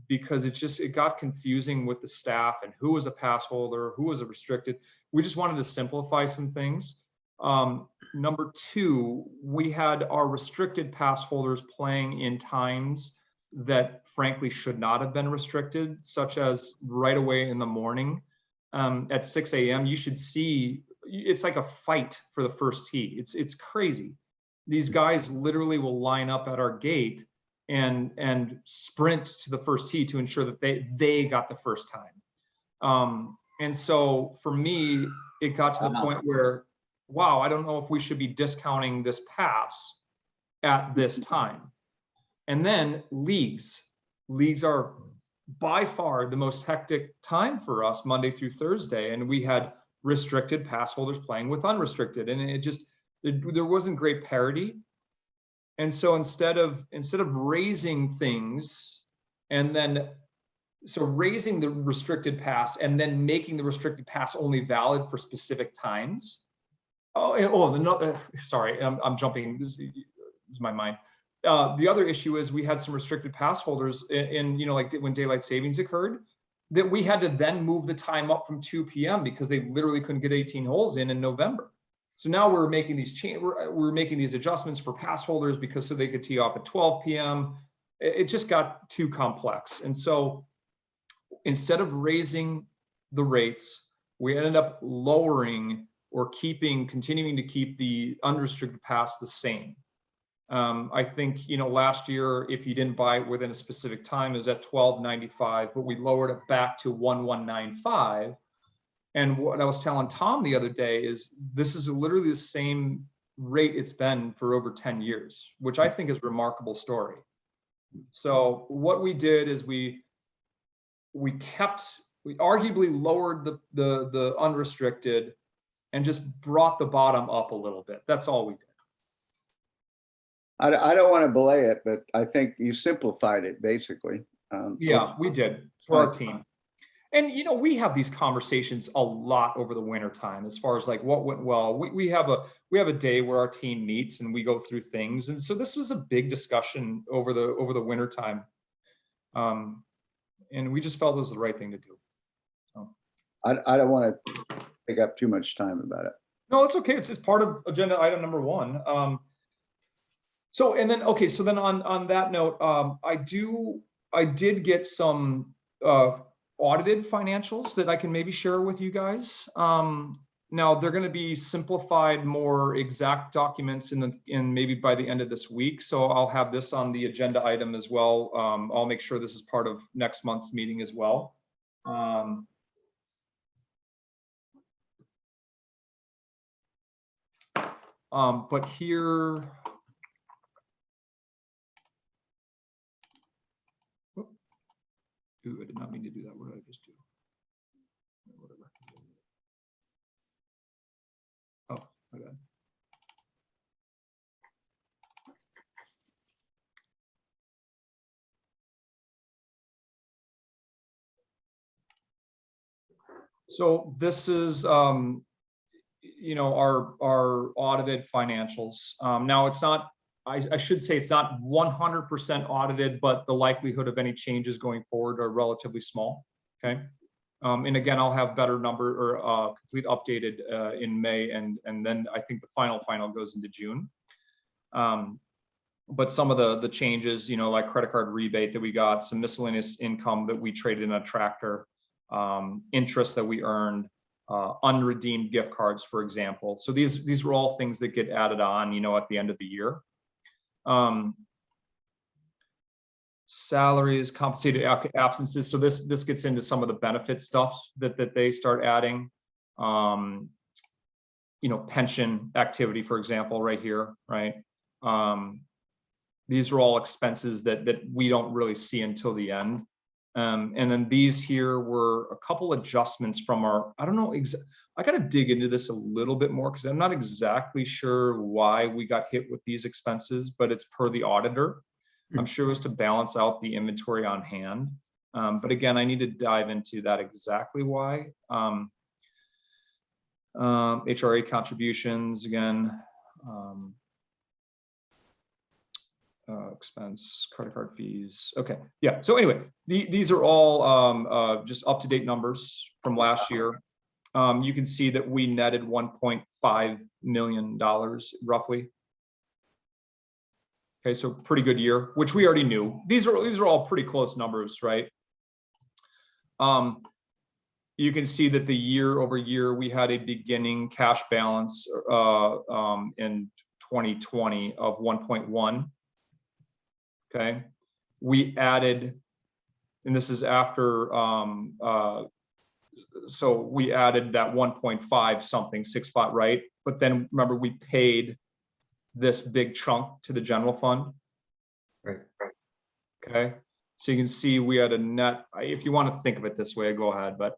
because it got confusing with the staff and who was a pass holder, who was a restricted. We just wanted to simplify some things. Number two, we had our restricted pass holders playing in times that frankly should not have been restricted, such as right away in the morning at 6 a.m. You should see, it's like a fight for the first tee. It's crazy. These guys literally will line up at our gate and sprint to the first tee to ensure that they got the first time. And so for me, it got to the point where, wow, I don't know if we should be discounting this pass at this time. And then leagues are by far the most hectic time for us, Monday through Thursday. And we had restricted pass holders playing with unrestricted, and there wasn't great parity. And so instead of raising things and then raising the restricted pass and then making the restricted pass only valid for specific times. Sorry, I'm jumping. This is my mind. The other issue is we had some restricted pass holders in like when daylight savings occurred, that we had to then move the time up from 2 p.m. because they literally couldn't get 18 holes in November. So now we're making these adjustments for pass holders because so they could tee off at 12 p.m. It just got too complex. And so instead of raising the rates, we ended up lowering or continuing to keep the unrestricted pass the same. I think, last year, if you didn't buy it within a specific time, it was at $12.95, but we lowered it back to $11.95. And what I was telling Tom the other day is this is literally the same rate it's been for over 10 years, which I think is a remarkable story. So what we did is we arguably lowered the unrestricted and just brought the bottom up a little bit. That's all we did. I don't want to belay it, but I think you simplified it basically. Yeah, we did for our team. And, we have these conversations a lot over the winter time as far as like what went well. We have a day where our team meets and we go through things. And so this was a big discussion over the winter time. And we just felt it was the right thing to do. So I don't want to take up too much time about it. No, it's okay. It's part of agenda item number 1. So then on that note, I did get some audited financials that I can maybe share with you guys. Now they're going to be simplified, more exact documents in maybe by the end of this week. So I'll have this on the agenda item as well. I'll make sure this is part of next month's meeting as well. But here. Ooh, I did not mean to do that. What did I just do? Whatever. Oh, my bad. So this is, our audited financials. Now it's not. I should say it's not 100% audited, but the likelihood of any changes going forward are relatively small. Okay. And again, I'll have better number or complete updated in May, and then I think the final goes into June. But some of the changes, like credit card rebate that we got, some miscellaneous income that we traded in a tractor, interest that we earned, unredeemed gift cards, for example. So these were all things that get added on, at the end of the year. Salaries, compensated absences. So this gets into some of the benefit stuff that they start adding. Pension activity, for example, right here, right? These are all expenses that we don't really see until the end. And then these here were a couple adjustments from our, I don't know, I got to dig into this a little bit more because I'm not exactly sure why we got hit with these expenses, but it's per the auditor. I'm sure it was to balance out the inventory on hand. But again, I need to dive into that exactly why. HRA contributions again. Expense, credit card fees. Okay, yeah. So anyway, these are all just up-to-date numbers from last year. You can see that we netted $1.5 million roughly. Okay, so pretty good year, which we already knew. These are all pretty close numbers, right? You can see that the year over year we had a beginning cash balance in 2020 of 1.1. Okay, we added, and this is after, so we added that 1.5 something, 6 spot, right? But then remember, we paid this big chunk to the general fund. Right. Okay, so you can see we had a net, if you want to think of it this way, go ahead, but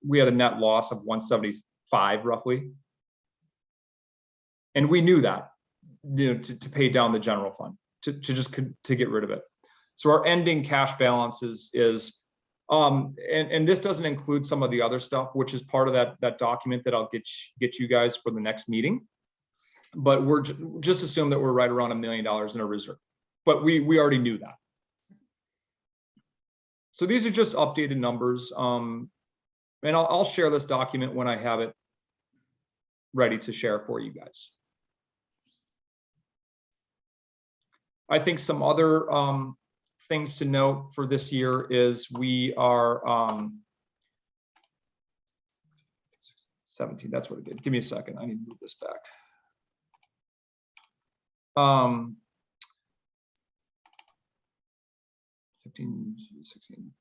we had a net loss of 175 roughly. And we knew that, you know, to pay down the general fund, to get rid of it. So our ending cash balance is and this doesn't include some of the other stuff, which is part of that document that I'll get you guys for the next meeting. But we're just assume that we're right around $1 million in a reserve, but we already knew that. So these are just updated numbers, and I'll share this document when I have it ready to share for you guys. I think some other things to note for this year is we are 17. That's what it did. Give me a second. I need to move this back. 15, 16.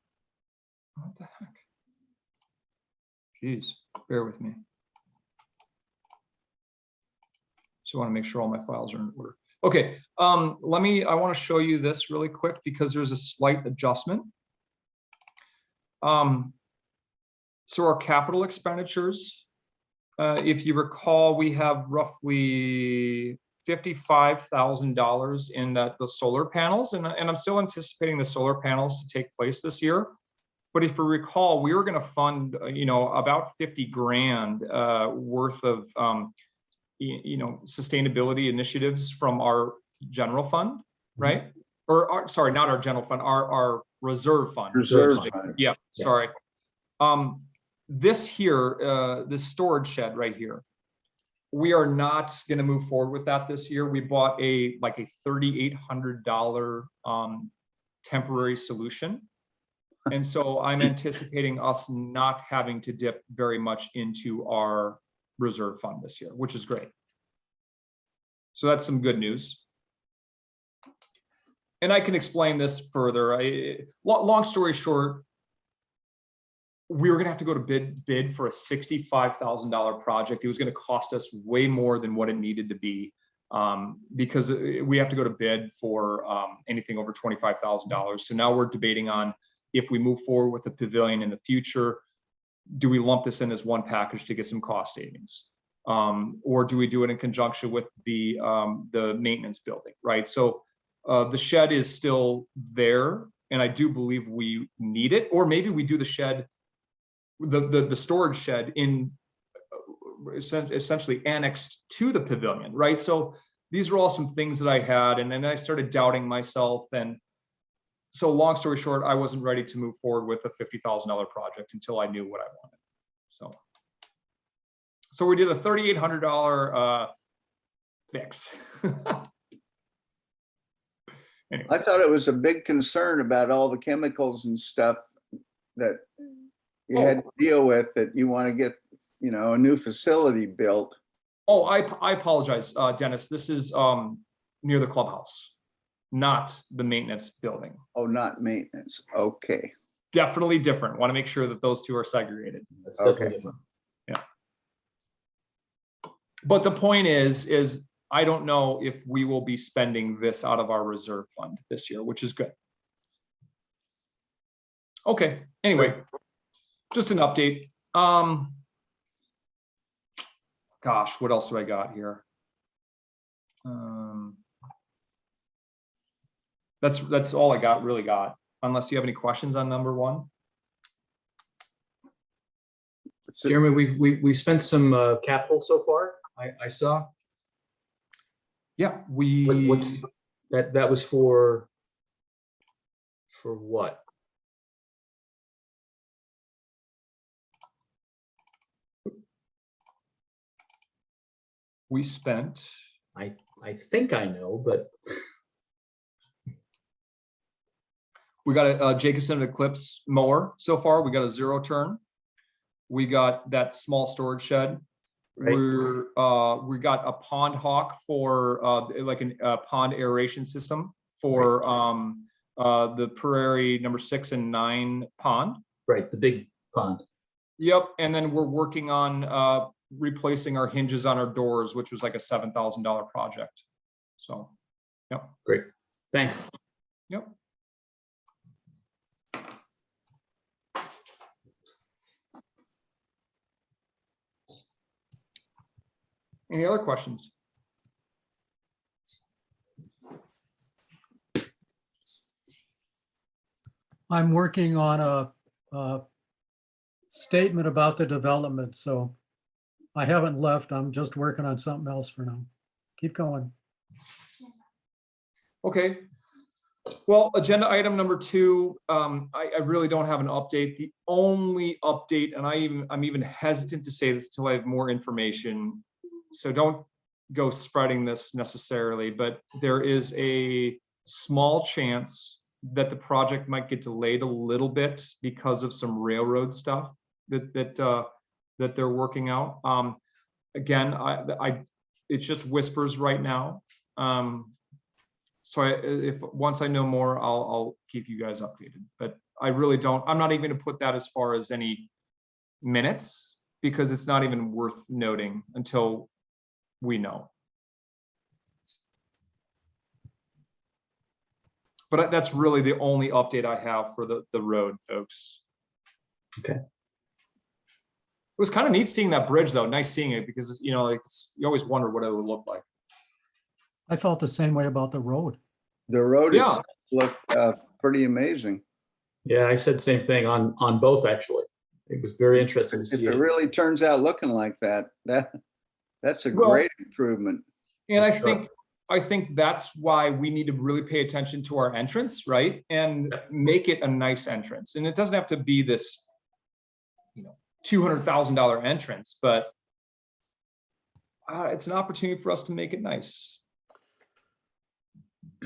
What the heck? Jeez, bear with me. So I want to make sure all my files are in order. Okay, I want to show you this really quick because there's a slight adjustment. So our capital expenditures, if you recall, we have roughly $55,000 in the solar panels, and I'm still anticipating the solar panels to take place this year. But if you recall, we were going to fund, you know, about 50 grand worth of you know, sustainability initiatives from our general fund, right? Or sorry, not our general fund, our reserve fund. Reserve fund. Yeah, sorry. This here, this storage shed right here, we are not going to move forward with that this year. We bought like a $3,800 temporary solution. And so I'm anticipating us not having to dip very much into our reserve fund this year, which is great. So that's some good news. And I can explain this further. Long story short, we were going to have to go to bid for a $65,000 project. It was going to cost us way more than what it needed to be, because we have to go to bid for anything over $25,000. So now we're debating on if we move forward with the pavilion in the future, do we lump this in as one package to get some cost savings? Or do we do it in conjunction with the maintenance building, right? So the shed is still there, and I do believe we need it. Or maybe we do the shed, the storage shed in essentially annexed to the pavilion, right? So these are all some things that I had, and then I started doubting myself. And so long story short, I wasn't ready to move forward with a $50,000 project until I knew what I wanted. So we did a $3,800 fix. Anyway. I thought it was a big concern about all the chemicals and stuff that you had to deal with, that you want to get, you know, a new facility built. Oh, I apologize, Dennis. This is near the clubhouse, not the maintenance building. Oh, not maintenance. Okay. Definitely different. Want to make sure that those two are segregated. That's definitely different. Yeah. But the point is I don't know if we will be spending this out of our reserve fund this year, which is good. Okay. Anyway, just an update. Gosh, what else do I got here? That's all I really got. Unless you have any questions on number one. Jeremy, we spent some capital so far, I saw. Yeah, What's that was for what? we spent, I think I know, but we got a Jacobson Eclipse mower so far. We got a 0 turn. We got that small storage shed. Right. We got a pond hawk for like a pond aeration system for the Prairie number 6 and 9 pond. right, the big pond. Yep, and then we're working on replacing our hinges on our doors, which was like a $7,000 project. So, yep. Great. Thanks. Yep. Any other questions? I'm working on a statement about the development, so I haven't left. I'm just working on something else for now. Keep going. Okay. Well, agenda item number 2, I really don't have an update. The only update, and I'm even hesitant to say this until I have more information, so don't go spreading this necessarily, but there is a small chance that the project might get delayed a little bit because of some railroad stuff that they're working out. Again, it's just whispers right now. So if once I know more, I'll keep you guys updated. But I really don't. I'm not even going to put that as far as any minutes because it's not even worth noting until we know. But that's really the only update I have for the road, folks. Okay. It was kind of neat seeing that bridge, though. Nice seeing it because you know, like you always wonder what it would look like. I felt the same way about the road. The road Yeah. itself looked pretty amazing. Yeah, I said same thing on both actually. It was very interesting to If see it it. really turns out looking like that, that's a Well, great improvement. And Sure. I think that's why we need to really pay attention to our entrance, right? And make it a nice entrance. And it doesn't have to be this, you know, $200,000 entrance, but it's an opportunity for us to make it nice.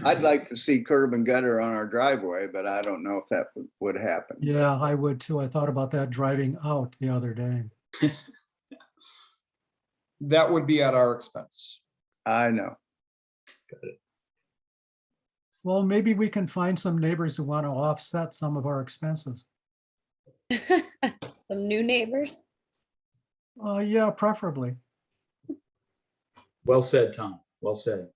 I'd like to see curb and gutter on our driveway, but I don't know if that would happen. Yeah, I would too. I thought about that driving out the other day. That would be at our expense. I know. Well, maybe we can find some neighbors who want to offset some of our expenses. Some new neighbors. Yeah, preferably. Well said, Tom. Well said.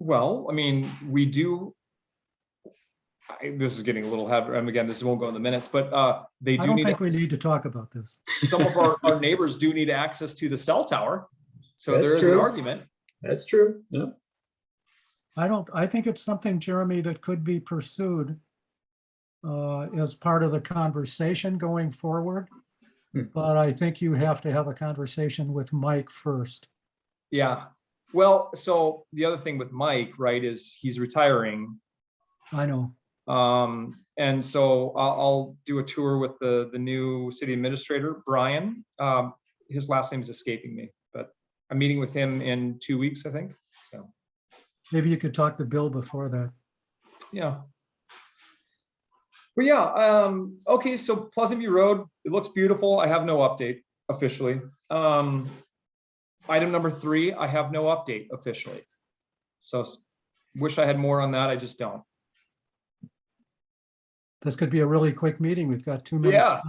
Well, I mean, we do. This is getting a little heavy. And again, this won't go in the minutes, but they do I don't need. think we need to talk about this. Some of our neighbors do need access to the cell tower, so That's there is an true. argument. That's true. Yeah. I think it's something, Jeremy, that could be pursued as part of the conversation going forward. But I think you have to have a conversation with Mike first. Yeah. Well, so the other thing with Mike, right, is he's retiring. I know. And so I'll do a tour with the new city administrator, Brian. His last name is escaping me, but I'm meeting with him in 2 weeks, I think. So Maybe you could talk to Bill before that. yeah. But yeah, okay, so Pleasant View Road, it looks beautiful. I have no update officially. Item number 3, I have no update officially. So wish I had more on that, I just don't. This could be a really quick meeting. We've got 2 minutes. Yeah. left.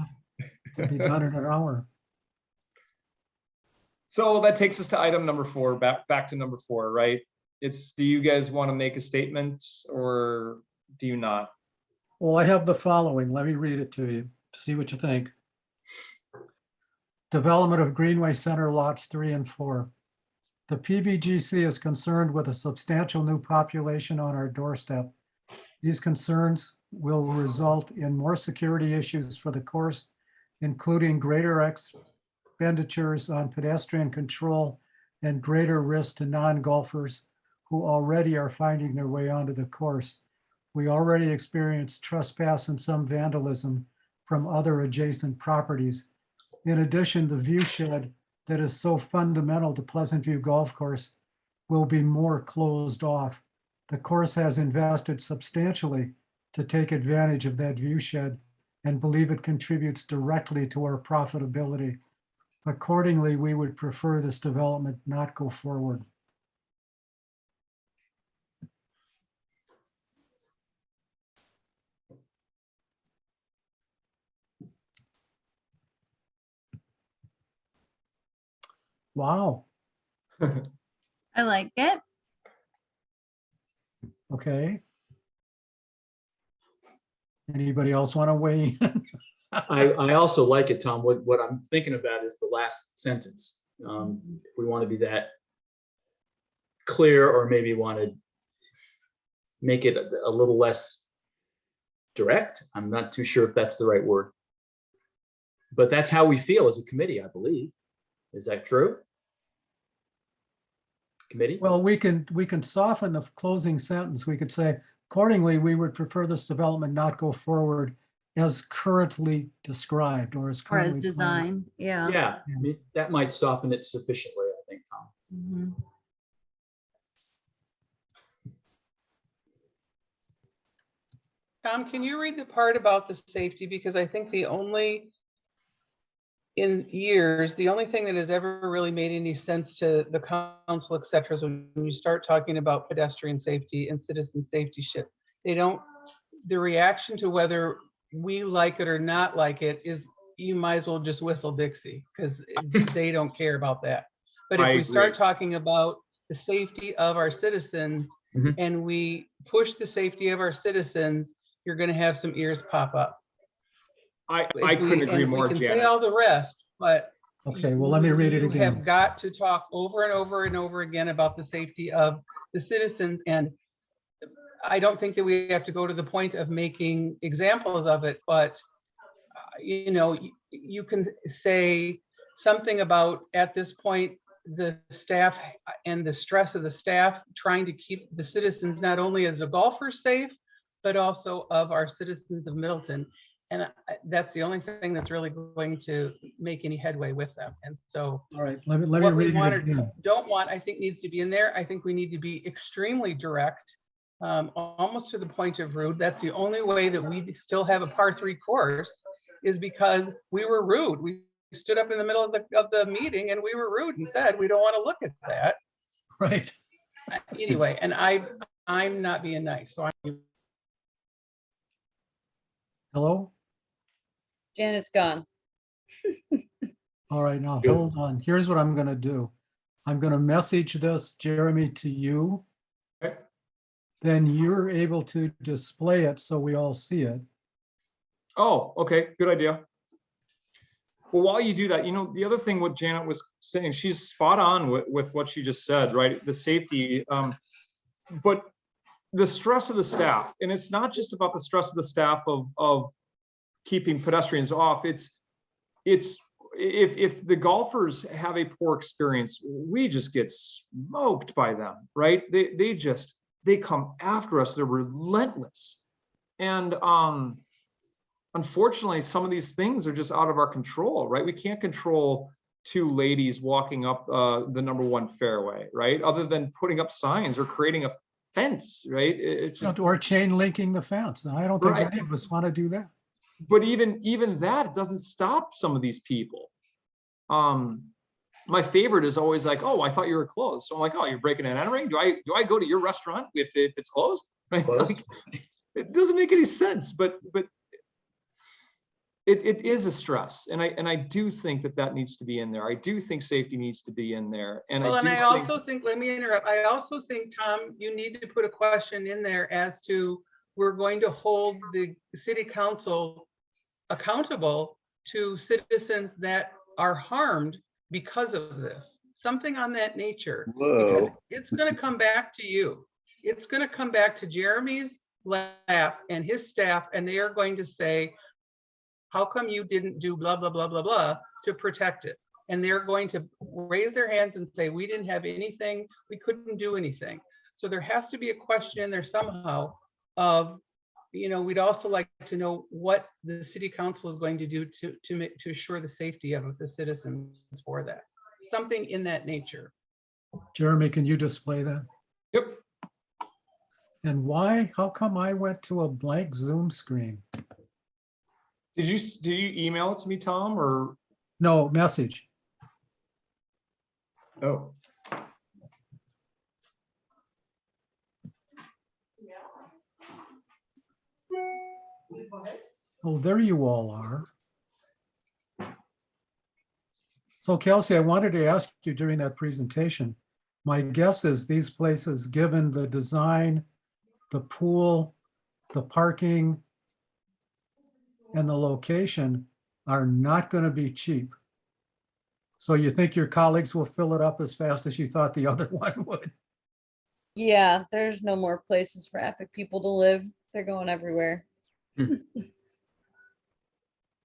Could be done in an hour. So that takes us to item number 4, back to number 4, right? It's, do you guys want to make a statement or do you not? Well, I have the following. Let me read it to you, see what you think. Development of Greenway Center lots 3 and 4. The PVGC is concerned with a substantial new population on our doorstep. These concerns will result in more security issues for the course, including greater expenditures on pedestrian control and greater risk to non-golfers who already are finding their way onto the course. We already experienced trespass and some vandalism from other adjacent properties. In addition, the view shed that is so fundamental to Pleasant View Golf Course will be more closed off. The course has invested substantially to take advantage of that view shed and believe it contributes directly to our profitability. Accordingly, we would prefer this development not go forward. Wow, I like it. okay. Anybody else want to weigh in? I also like it, Tom. What I'm thinking about is the last sentence. If we want to be that clear, or maybe want to make it a little less direct. I'm not too sure if that's the right word. But that's how we feel as a committee, I believe. Is that true? Committee? Well, we can soften the closing sentence. We could say, accordingly, we would prefer this development not go forward as currently described or as Or as currently planned. design, yeah. Yeah, I mean, that might soften it sufficiently, I think, Tom. Mhm. Tom, can you read the part about the safety? Because I think in years, the only thing that has ever really made any sense to the council, et cetera, is when you start talking about pedestrian safety and citizen safety shit. The reaction to whether we like it or not like it is, you might as well just whistle Dixie, because they don't care about that. But if I we start agree. talking about the safety of our citizens Mhm. and we push the safety of our citizens, you're going to have some ears pop up. I If couldn't agree more, we can say Janet. all the rest, but Okay, well, let me read it you have again. got to talk over and over and over again about the safety of the citizens. And I don't think that we have to go to the point of making examples of it, but you can say something about, at this point, the staff and the stress of the staff trying to keep the citizens, not only as a golfer, safe, but also of our citizens of Middleton. And that's the only thing that's really going to make any headway with them. And so All right, let me what we read want it or again. don't want, I think, needs to be in there. I think we need to be extremely direct, almost to the point of rude. That's the only way that we still have a par 3 course, is because we were rude. We stood up in the middle of the meeting and we were rude and said, we don't want to look at that. Right. Anyway, and I'm not being nice. So Hello? Janet's gone. All right, now hold on. Here's what I'm gonna do. I'm gonna message this, Jeremy, to you. Okay. Then you're able to display it so we all see it. Oh, okay, good idea. Well, while you do that, the other thing what Janet was saying, she's spot on with what she just said, right? The safety, but the stress of the staff, and it's not just about the stress of the staff of keeping pedestrians off. It's if the golfers have a poor experience, we just get smoked by them, right? They come after us. They're relentless. And unfortunately, some of these things are just out of our control, right? We can't control two ladies walking up the number 1 fairway, right? Other than putting up signs or creating a fence, right? It's just, Or chain linking the fence. Now, I don't think Right. any of us want to do that. but even that doesn't stop some of these people. My favorite is always like, oh, I thought you were closed. So I'm like, oh, you're breaking and entering? Do I go to your restaurant if it's closed? Right? Closed. Like, it doesn't make any sense, but it is a stress. And I do think that needs to be in there. I do think safety needs to be in there. And well, I and do I think, also think, let me interrupt. I also think, Tom, you need to put a question in there as to, we're going to hold the city council accountable to citizens that are harmed because of this. Something on that nature. Because Whoa. it's going to come back to you. It's going to come back to Jeremy's lap and his staff, and they are going to say, how come you didn't do blah, blah, blah, blah, blah to protect it? And they're going to raise their hands and say, we didn't have anything, we couldn't do anything. So there has to be a question in there somehow of, we'd also like to know what the city council is going to do to assure the safety of the citizens for that. Something in that nature. Jeremy, can you display that? Yep. And why, how come I went to a blank Zoom screen? Did you email it to me, Tom, or? No, message. Oh. Oh, there you all are. So Kelsey, I wanted to ask you during that presentation, my guess is these places, given the design, the pool, the parking, and the location, are not going to be cheap. So you think your colleagues will fill it up as fast as you thought the other one would? Yeah, there's no more places for epic people to live. They're going everywhere.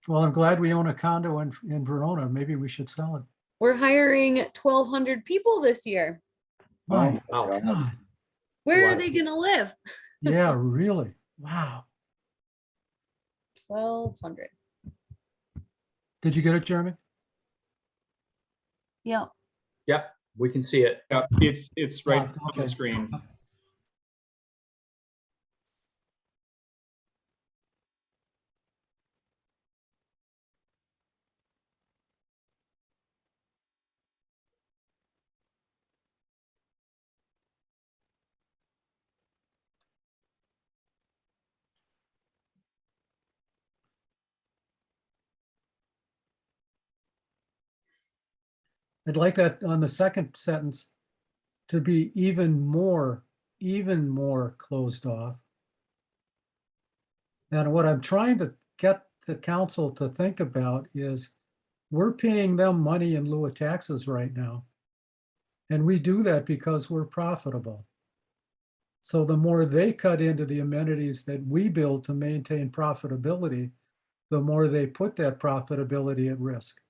Well, I'm glad we own a condo in Verona. Maybe we should sell it. We're hiring 1,200 people this year. My Wow. God. Where Wow. are they gonna live? Yeah, really. Wow. 1,200. Did you get it, Jeremy? Yep. Yep, we can see it. Yeah, it's right on Okay. the screen. I'd like that on the second sentence to be even more closed off. And what I'm trying to get the council to think about is we're paying them money in lieu of taxes right now. And we do that because we're profitable. So the more they cut into the amenities that we build to maintain profitability, the more they put that profitability at risk.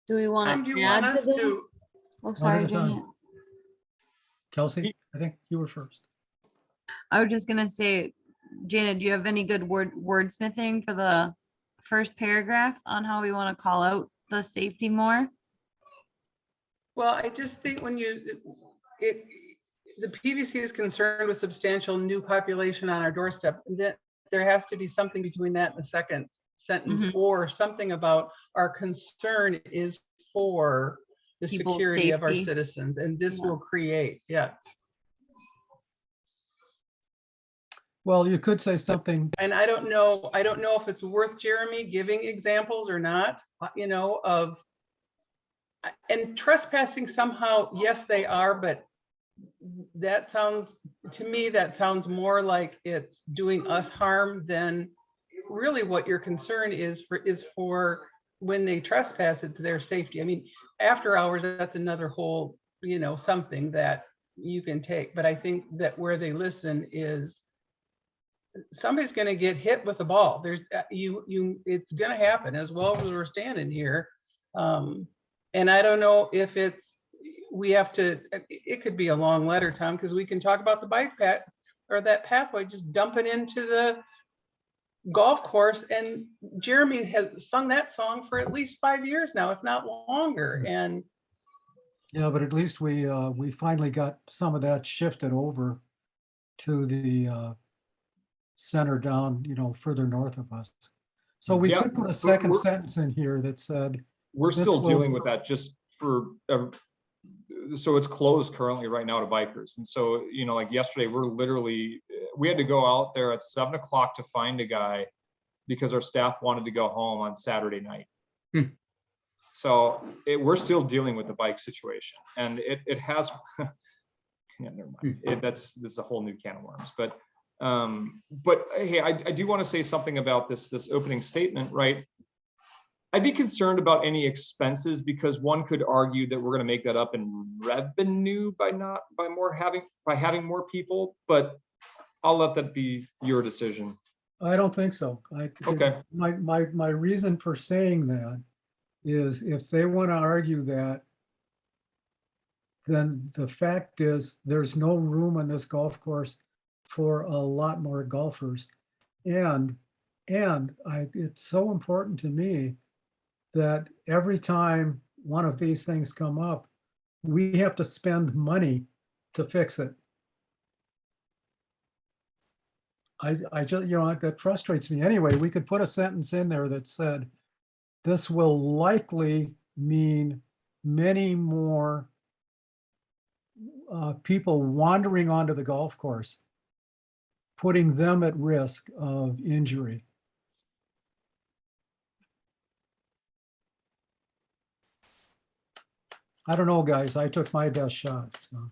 Do we want Tom, do to you want add to us the? to, Oh, sorry, at a time. Janet. Kelsey, I think you were first. I was just gonna say, Janet, do you have any good wordsmithing for the first paragraph on how we want to call out the safety more? well, I just think when the PVC is concerned with substantial new population on our doorstep, that there has to be something between that and the second sentence, Mhm. or something about our concern is for the People's security of our safety. citizens, and this Yeah. will create, yeah. Well, you could say something, And I don't know if it's worth Jeremy giving examples or not, of, and trespassing somehow, yes, they are, but that sounds, to me, that sounds more like it's doing us harm than really what your concern is for when they trespass, it's their safety. I mean, after hours, that's another whole, something that you can take. But I think that where they listen is somebody's going to get hit with a ball. There's it's going to happen as well as we're standing here. And I don't know if we have to, it could be a long letter, Tom, because we can talk about the bike path or that pathway, just dump it into the golf course. And Jeremy has sung that song for at least 5 years now, if not longer. And yeah, but at least we finally got some of that shifted over to the center down, further north of us. So we Yeah, could put a but second we're- sentence in here that said, We're This still will- dealing with that just for, so it's closed currently right now to bikers. And so, like yesterday, we had to go out there at 7 o'clock to find a guy because our staff wanted to go home on Saturday night. So we're still dealing with the bike situation, and it has, yeah, never mind. This is a whole new can of worms. But hey, I do want to say something about this opening statement, right? I'd be concerned about any expenses because one could argue that we're going to make that up in revenue by having more people, but I'll let that be your decision. I don't think so. Okay. My reason for saying that is if they want to argue that, then the fact is there's no room on this golf course for a lot more golfers. And it's so important to me that every time one of these things come up, we have to spend money to fix it. I just, that frustrates me. Anyway, we could put a sentence in there that said, this will likely mean many more people wandering onto the golf course, putting them at risk of injury. I don't know, guys. I took my best shot. So.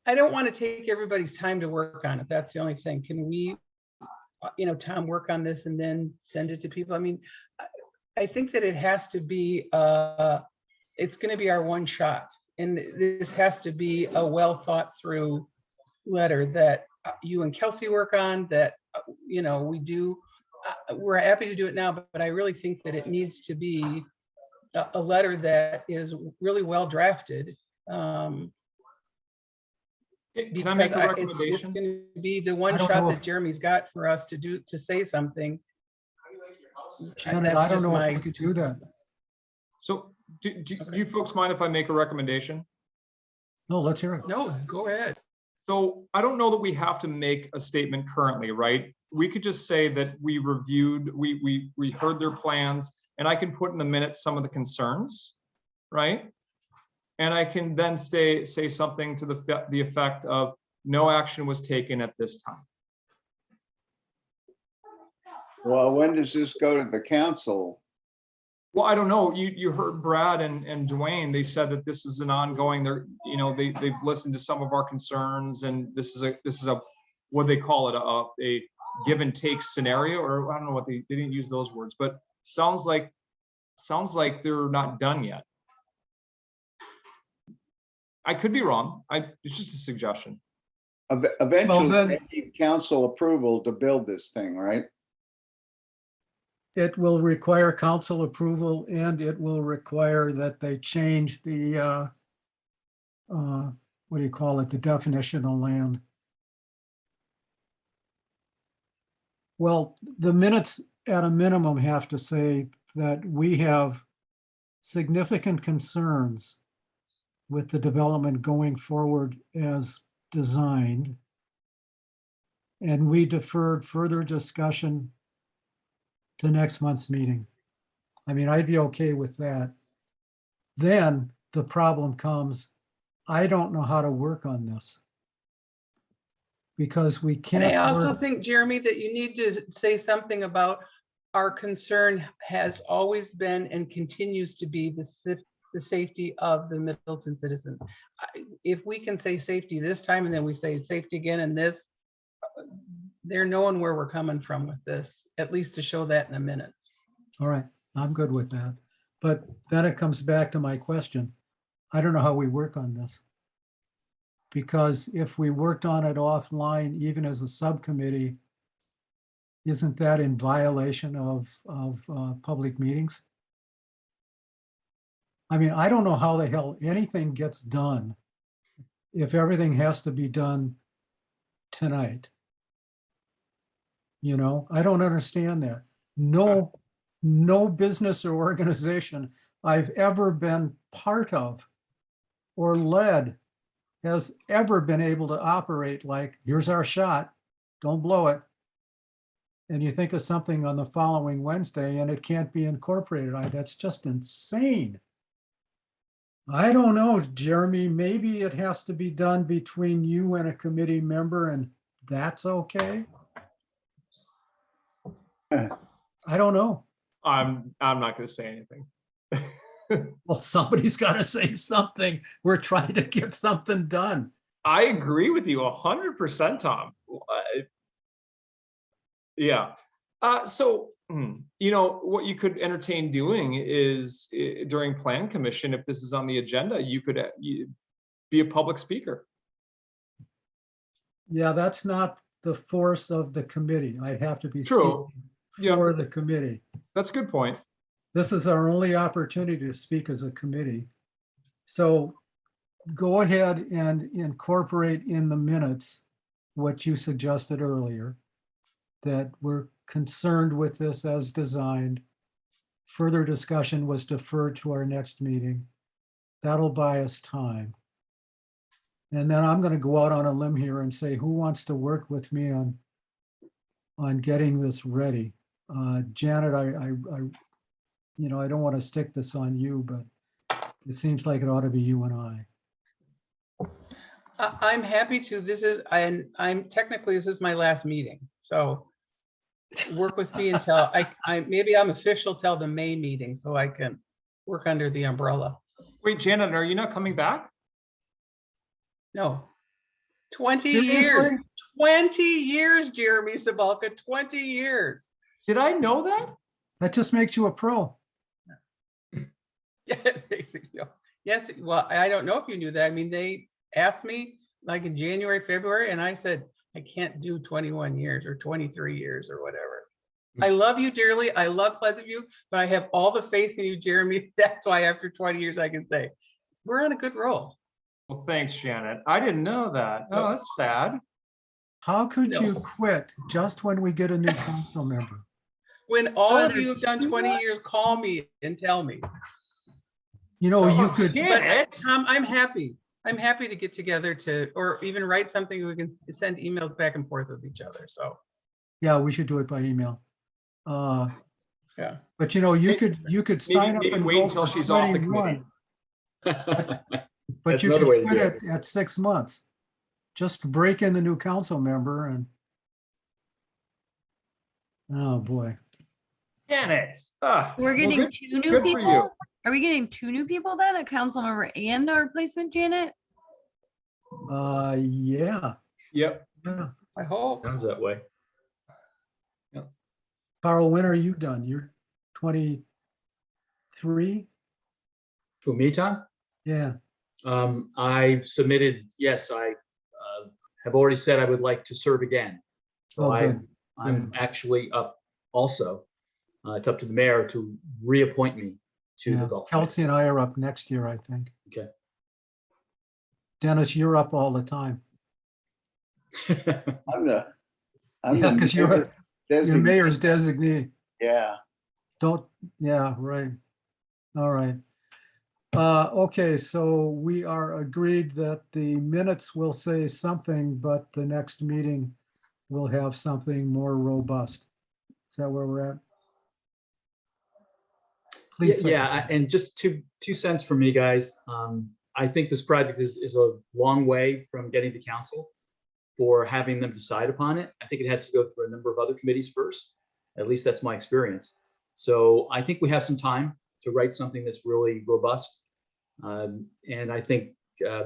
I don't want to take everybody's time to work on it. That's the only thing. Can we, Tom, work on this and then send it to people? I mean, I think that it has to be, it's going to be our one shot. And this has to be a well thought through letter that you and Kelsey work on, that, we do. We're happy to do it now, but I really think that it needs to be a letter that is really well drafted. Can I make a recommendation? It's going to be the one shot that Jeremy's got for us to say something. Janet, I don't know if we could do that. So do you folks mind if I make a recommendation? No, let's hear it. No, go ahead. So I don't know that we have to make a statement currently, right? We could just say that we reviewed, we heard their plans, and I can put in the minutes some of the concerns, right? And I can then say something to the effect of no action was taken at this time. Well, when does this go to the council? Well, I don't know. You heard Brad and Dwayne. They said that this is an ongoing. They've listened to some of our concerns, and this is a what they call it a give and take scenario, or I don't know what they didn't use those words, but sounds like they're not done yet. I could be wrong. It's just a suggestion. Eventually, they need council approval to build this thing, right? It will require council approval, and it will require that they change the, what do you call it, the definition of land. Well, the minutes at a minimum have to say that we have significant concerns with the development going forward as designed. And we deferred further discussion to next month's meeting. I mean, I'd be okay with that. Then the problem comes, I don't know how to work on this. Because we can't. And I also think, Jeremy, that you need to say something about our concern has always been and continues to be the safety of the Middleton citizens. If we can say safety this time and then we say safety again and this, they're knowing where we're coming from with this, at least to show that in a minute. All right, I'm good with that. But then it comes back to my question. I don't know how we work on this. Because if we worked on it offline, even as a subcommittee, isn't that in violation of public meetings? I mean, I don't know how the hell anything gets done if everything has to be done tonight. I don't understand that. No business or organization I've ever been part of or led has ever been able to operate like, here's our shot, don't blow it. and you think of something on the following Wednesday and it can't be incorporated. That's just insane. I don't know, Jeremy, maybe it has to be done between you and a committee member and that's okay? I don't know. I'm not gonna say anything. Well, somebody's got to say something. We're trying to get something done. I agree with you 100%, Tom. Yeah. So, what you could entertain doing is during Plan Commission, if this is on the agenda, you could be a public speaker. Yeah, that's not the force of the committee. I have to be True. speaking for the committee. That's a good point. This is our only opportunity to speak as a committee. So go ahead and incorporate in the minutes what you suggested earlier, that we're concerned with this as designed. Further discussion was deferred to our next meeting. That'll buy us time. And then I'm going to go out on a limb here and say, who wants to work with me on getting this ready? Janet, I don't want to stick this on you, but it seems like it ought to be you and I. I'm happy to. This is, technically, this is my last meeting. So work with me until maybe I'm official till the May meeting so I can work under the umbrella. Wait, Janet, are you not coming back? No. 20 Seriously? years. 20 years, Jeremy Sabalka, 20 years. Did I know that? That just makes you a pro. Yeah, yes. Well, I don't know if you knew that. I mean, they asked me like in January, February, and I said, I can't do 21 years or 23 years or whatever. I love you dearly. I love Pleasant View, but I have all the faith in you, Jeremy. That's why after 20 years, I can say, we're on a good roll. Well, thanks, Janet. I didn't know that. Oh, that's sad. How could No. you quit just when we get a new council member? When all of there's you have done two 20 more? years, call me and tell me. You know, you Oh, could, Janet. Tom, I'm happy. I'm happy to get together or even write something. We can send emails back and forth with each other. So, yeah, we should do it by email. yeah. But you could sign up maybe and wait go until for she's off the committee. 21, but That's you another could way to quit do it at 6 months. Just break in the new council member and, oh boy. Janet. We're getting good, two new good for you. people? Are we getting two new people then? A council member and a replacement, Janet? Yeah. Yep. Yeah. I hope. Sounds that way. Carl, when are you done? You're 23? For me, Tom? Yeah. I submitted, yes, I have already said I would like to serve again. So Oh, good. I'm actually up also. It's up to the mayor to reappoint me to the Yeah. golf. Kelsey and I are up next year, I think. Okay. Dennis, you're up all the time. I'm the Yeah, because you're mayor designee. mayor's designee. Yeah. Yeah, right. All right. Okay, so we are agreed that the minutes will say something, but the next meeting will have something more robust. Is that where we're at? Please say. Yeah, and just two cents for me, guys. I think this project is a long way from getting to council for having them decide upon it. I think it has to go through a number of other committees first. At least that's my experience. So I think we have some time to write something that's really robust. And I think,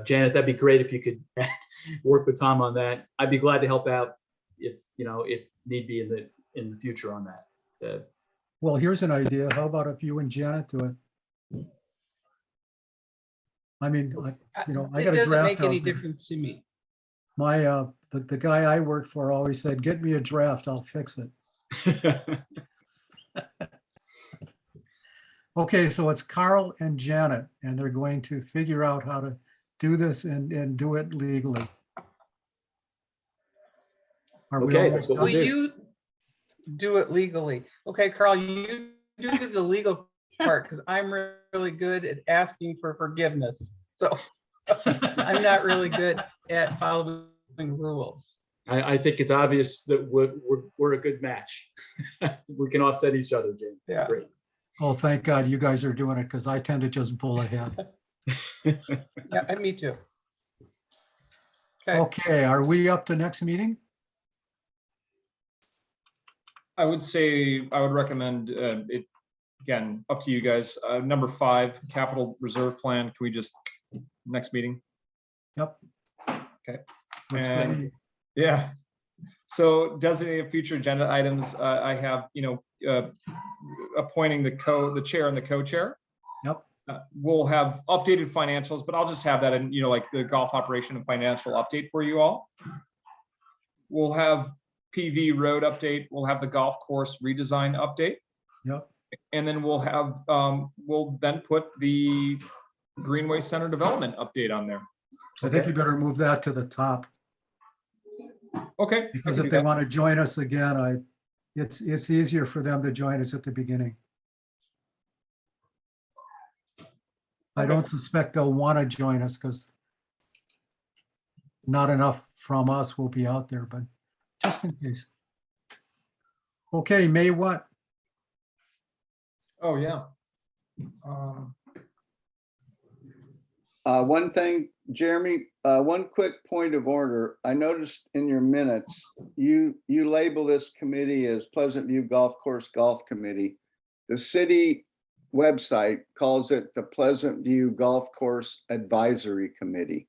Janet, that'd be great if you could work with Tom on that. I'd be glad to help out if need be in the future on that. Well, here's an idea. How about if you and Janet do it? I mean, I got It a doesn't draft make any out there. difference to me. My, the guy I work for always said, get me a draft, I'll fix it. Okay, so it's Carl and Janet, and they're going to figure out how to do this and do it legally. Are we Okay, almost that's what done? we'll Will do. you do it legally? Okay, Carl, you do the legal part because I'm really good at asking for forgiveness. So I'm not really good at following rules. I think it's obvious that we're a good match. We can offset each other, Jane. That's Yeah. great. Oh, thank God you guys are doing it because I tend to just pull ahead. Yeah, and me too. Okay, Okay, are we up to next meeting? I would say, I would recommend it, again, up to you guys. Number 5, capital reserve plan. Can we just, next meeting? Yep. Okay. Looks And- ready. Yeah. So designated future agenda items, I have, appointing the chair and the co-chair. Yep. We'll have updated financials, but I'll just have that in, like the golf operation and financial update for you all. We'll have PV road update. We'll have the golf course redesign update. Yep. And then we'll have, we'll then put the Greenway Center development update on there. I think you better move that to the top Okay. I because can if do they that. want to join us again, it's easier for them to join us at the beginning. I don't suspect they'll want to join us because not enough from us will be out there, but just in case. Okay, May what? Oh, yeah. One thing, Jeremy, one quick point of order. I noticed in your minutes, you label this committee as Pleasant View Golf Course Golf Committee. The city website calls it the Pleasant View Golf Course Advisory Committee.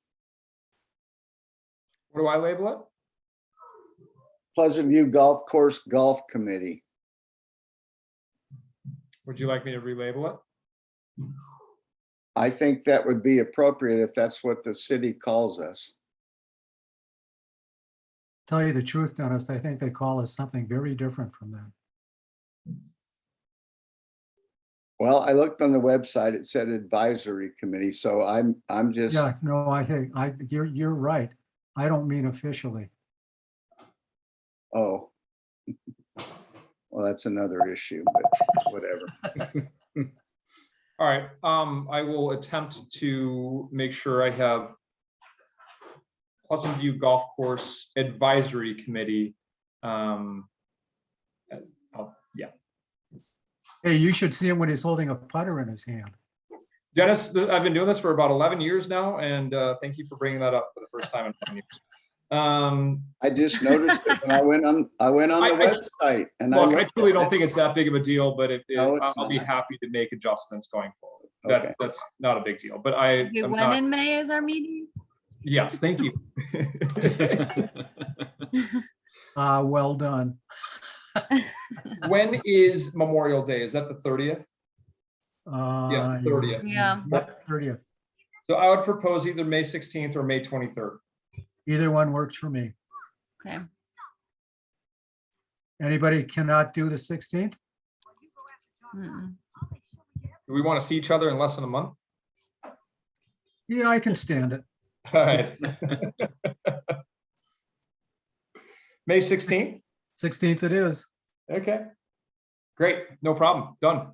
What do I label it? Pleasant View Golf Course Golf Committee. Would you like me to relabel it? I think that would be appropriate if that's what the city calls us. Tell you the truth, Dennis, I think they call us something very different from that. Well, I looked on the website, it said advisory committee, so I'm just, Yeah, no, you're right. I don't mean officially. oh. Well, that's another issue, but whatever. All right, I will attempt to make sure I have Pleasant View Golf Course Advisory Committee. Yeah. Hey, you should see him when he's holding a putter in his hand. Dennis, I've been doing this for about 11 years now, and thank you for bringing that up for the first time in 11 years. I just noticed it when I went on the website and Look, I looked truly at don't it. think it's that big of a deal, but No, it's I'll be not. happy to make adjustments going forward. Okay. That's not a big deal, but Okay, I'm when not, in May is our meeting? yes, thank you. Well done. When is Memorial Day? Is that the 30th? Yeah, 30th. Yeah. Yep, 30th. So I would propose either May 16th or May 23rd. Either one works for me. Okay. Anybody cannot do the 16th? Mm-mm. Do we want to see each other in less than a month? Yeah, I can stand it. All right. May 16th? 16th it is. Okay. Great, no problem, done.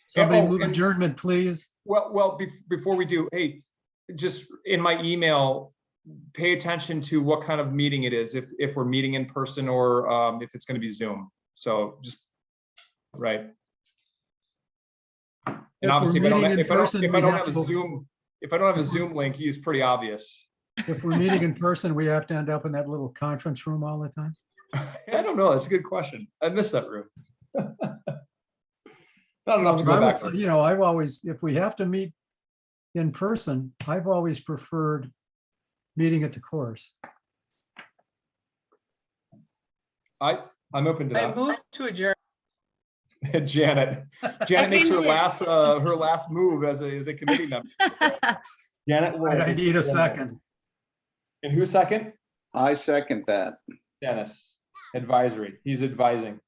Somebody Oh, move and- adjournment, please. Well, before we do, hey, just in my email, pay attention to what kind of meeting it is, if we're meeting in person or if it's going to be Zoom. So just, right. If And we're obviously, if I don't meeting in if I don't- person, if we I don't have have to a go- Zoom, if I don't have a Zoom link, it's pretty obvious. If we're meeting in person, we have to end up in that little conference room all the time. I don't know, that's a good question. I missed that room. Not enough to go I back. was- You know, I've always, if we have to meet in person, I've always preferred meeting at the course. I'm open to I that. moved to adjourn. Janet makes her last move as a committee member. Janet. I need a second. And who's second? I second that. Dennis, advisory. He's advising.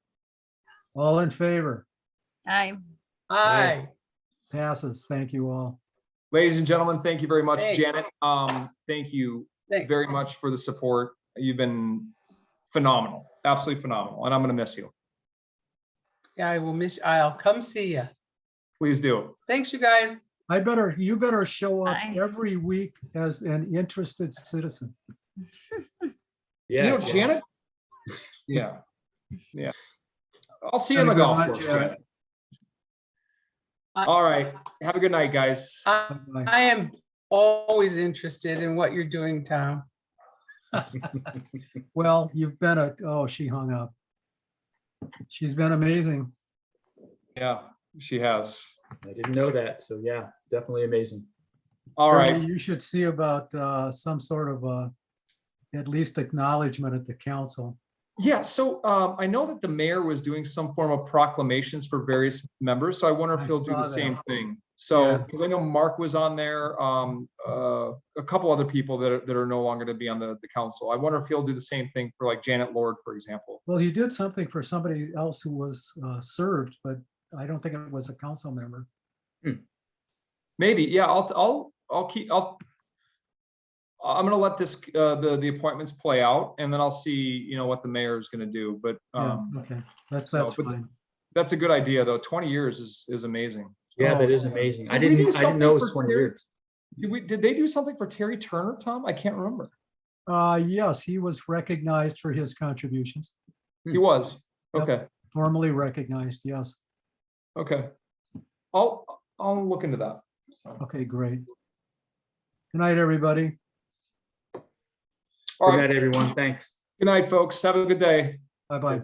All in favor? Aye. Aye. Passes. Thank you all. Ladies and gentlemen, thank you very much. Thanks. Janet, thank you Thanks. very much for the support. You've been phenomenal, absolutely phenomenal, and I'm gonna miss you. Yeah, I will miss, I'll come see you. Please do. Thanks, you guys. You better show up Aye. every week as an interested citizen. Yeah. Janet. Yeah. Yeah. I'll see you in the Have a good golf night, course, Janet. Janet. All right. Have a good night, guys. Bye-bye. I am always interested in what you're doing, Tom. Well, you've been oh, she hung up. She's been amazing. Yeah, she has. I didn't know that. So yeah, definitely amazing. All Shirley, right. you should see about some sort of at least acknowledgement at the council. Yeah, so I know that the mayor was doing some form of proclamations for various members, so I wonder if I he'll do the saw that. same thing. So, Yeah. because I know Mark was on there, a couple other people that are no longer to be on the council. I wonder if he'll do the same thing for like Janet Lord, for example. Well, he did something for somebody else who was served, but I don't think it was a council member. Maybe, yeah, I'm gonna let this, the appointments play out, and then I'll see, what the mayor is gonna do, but Yeah, okay, that's but fine. that's a good idea, though. 20 years is amazing. Yeah, Oh, that is yeah. amazing. Did we do I didn't something know it was for 20 Terry? years. Did they do something for Terry Turner, Tom? I can't remember. Yes, he was recognized for his contributions, He was. Yep. Okay, formally recognized, yes. okay. I'll look into that. So, Okay, great. Good night, everybody. all Good right. night, everyone. Thanks. Good night, folks. Have a good day. Bye-bye.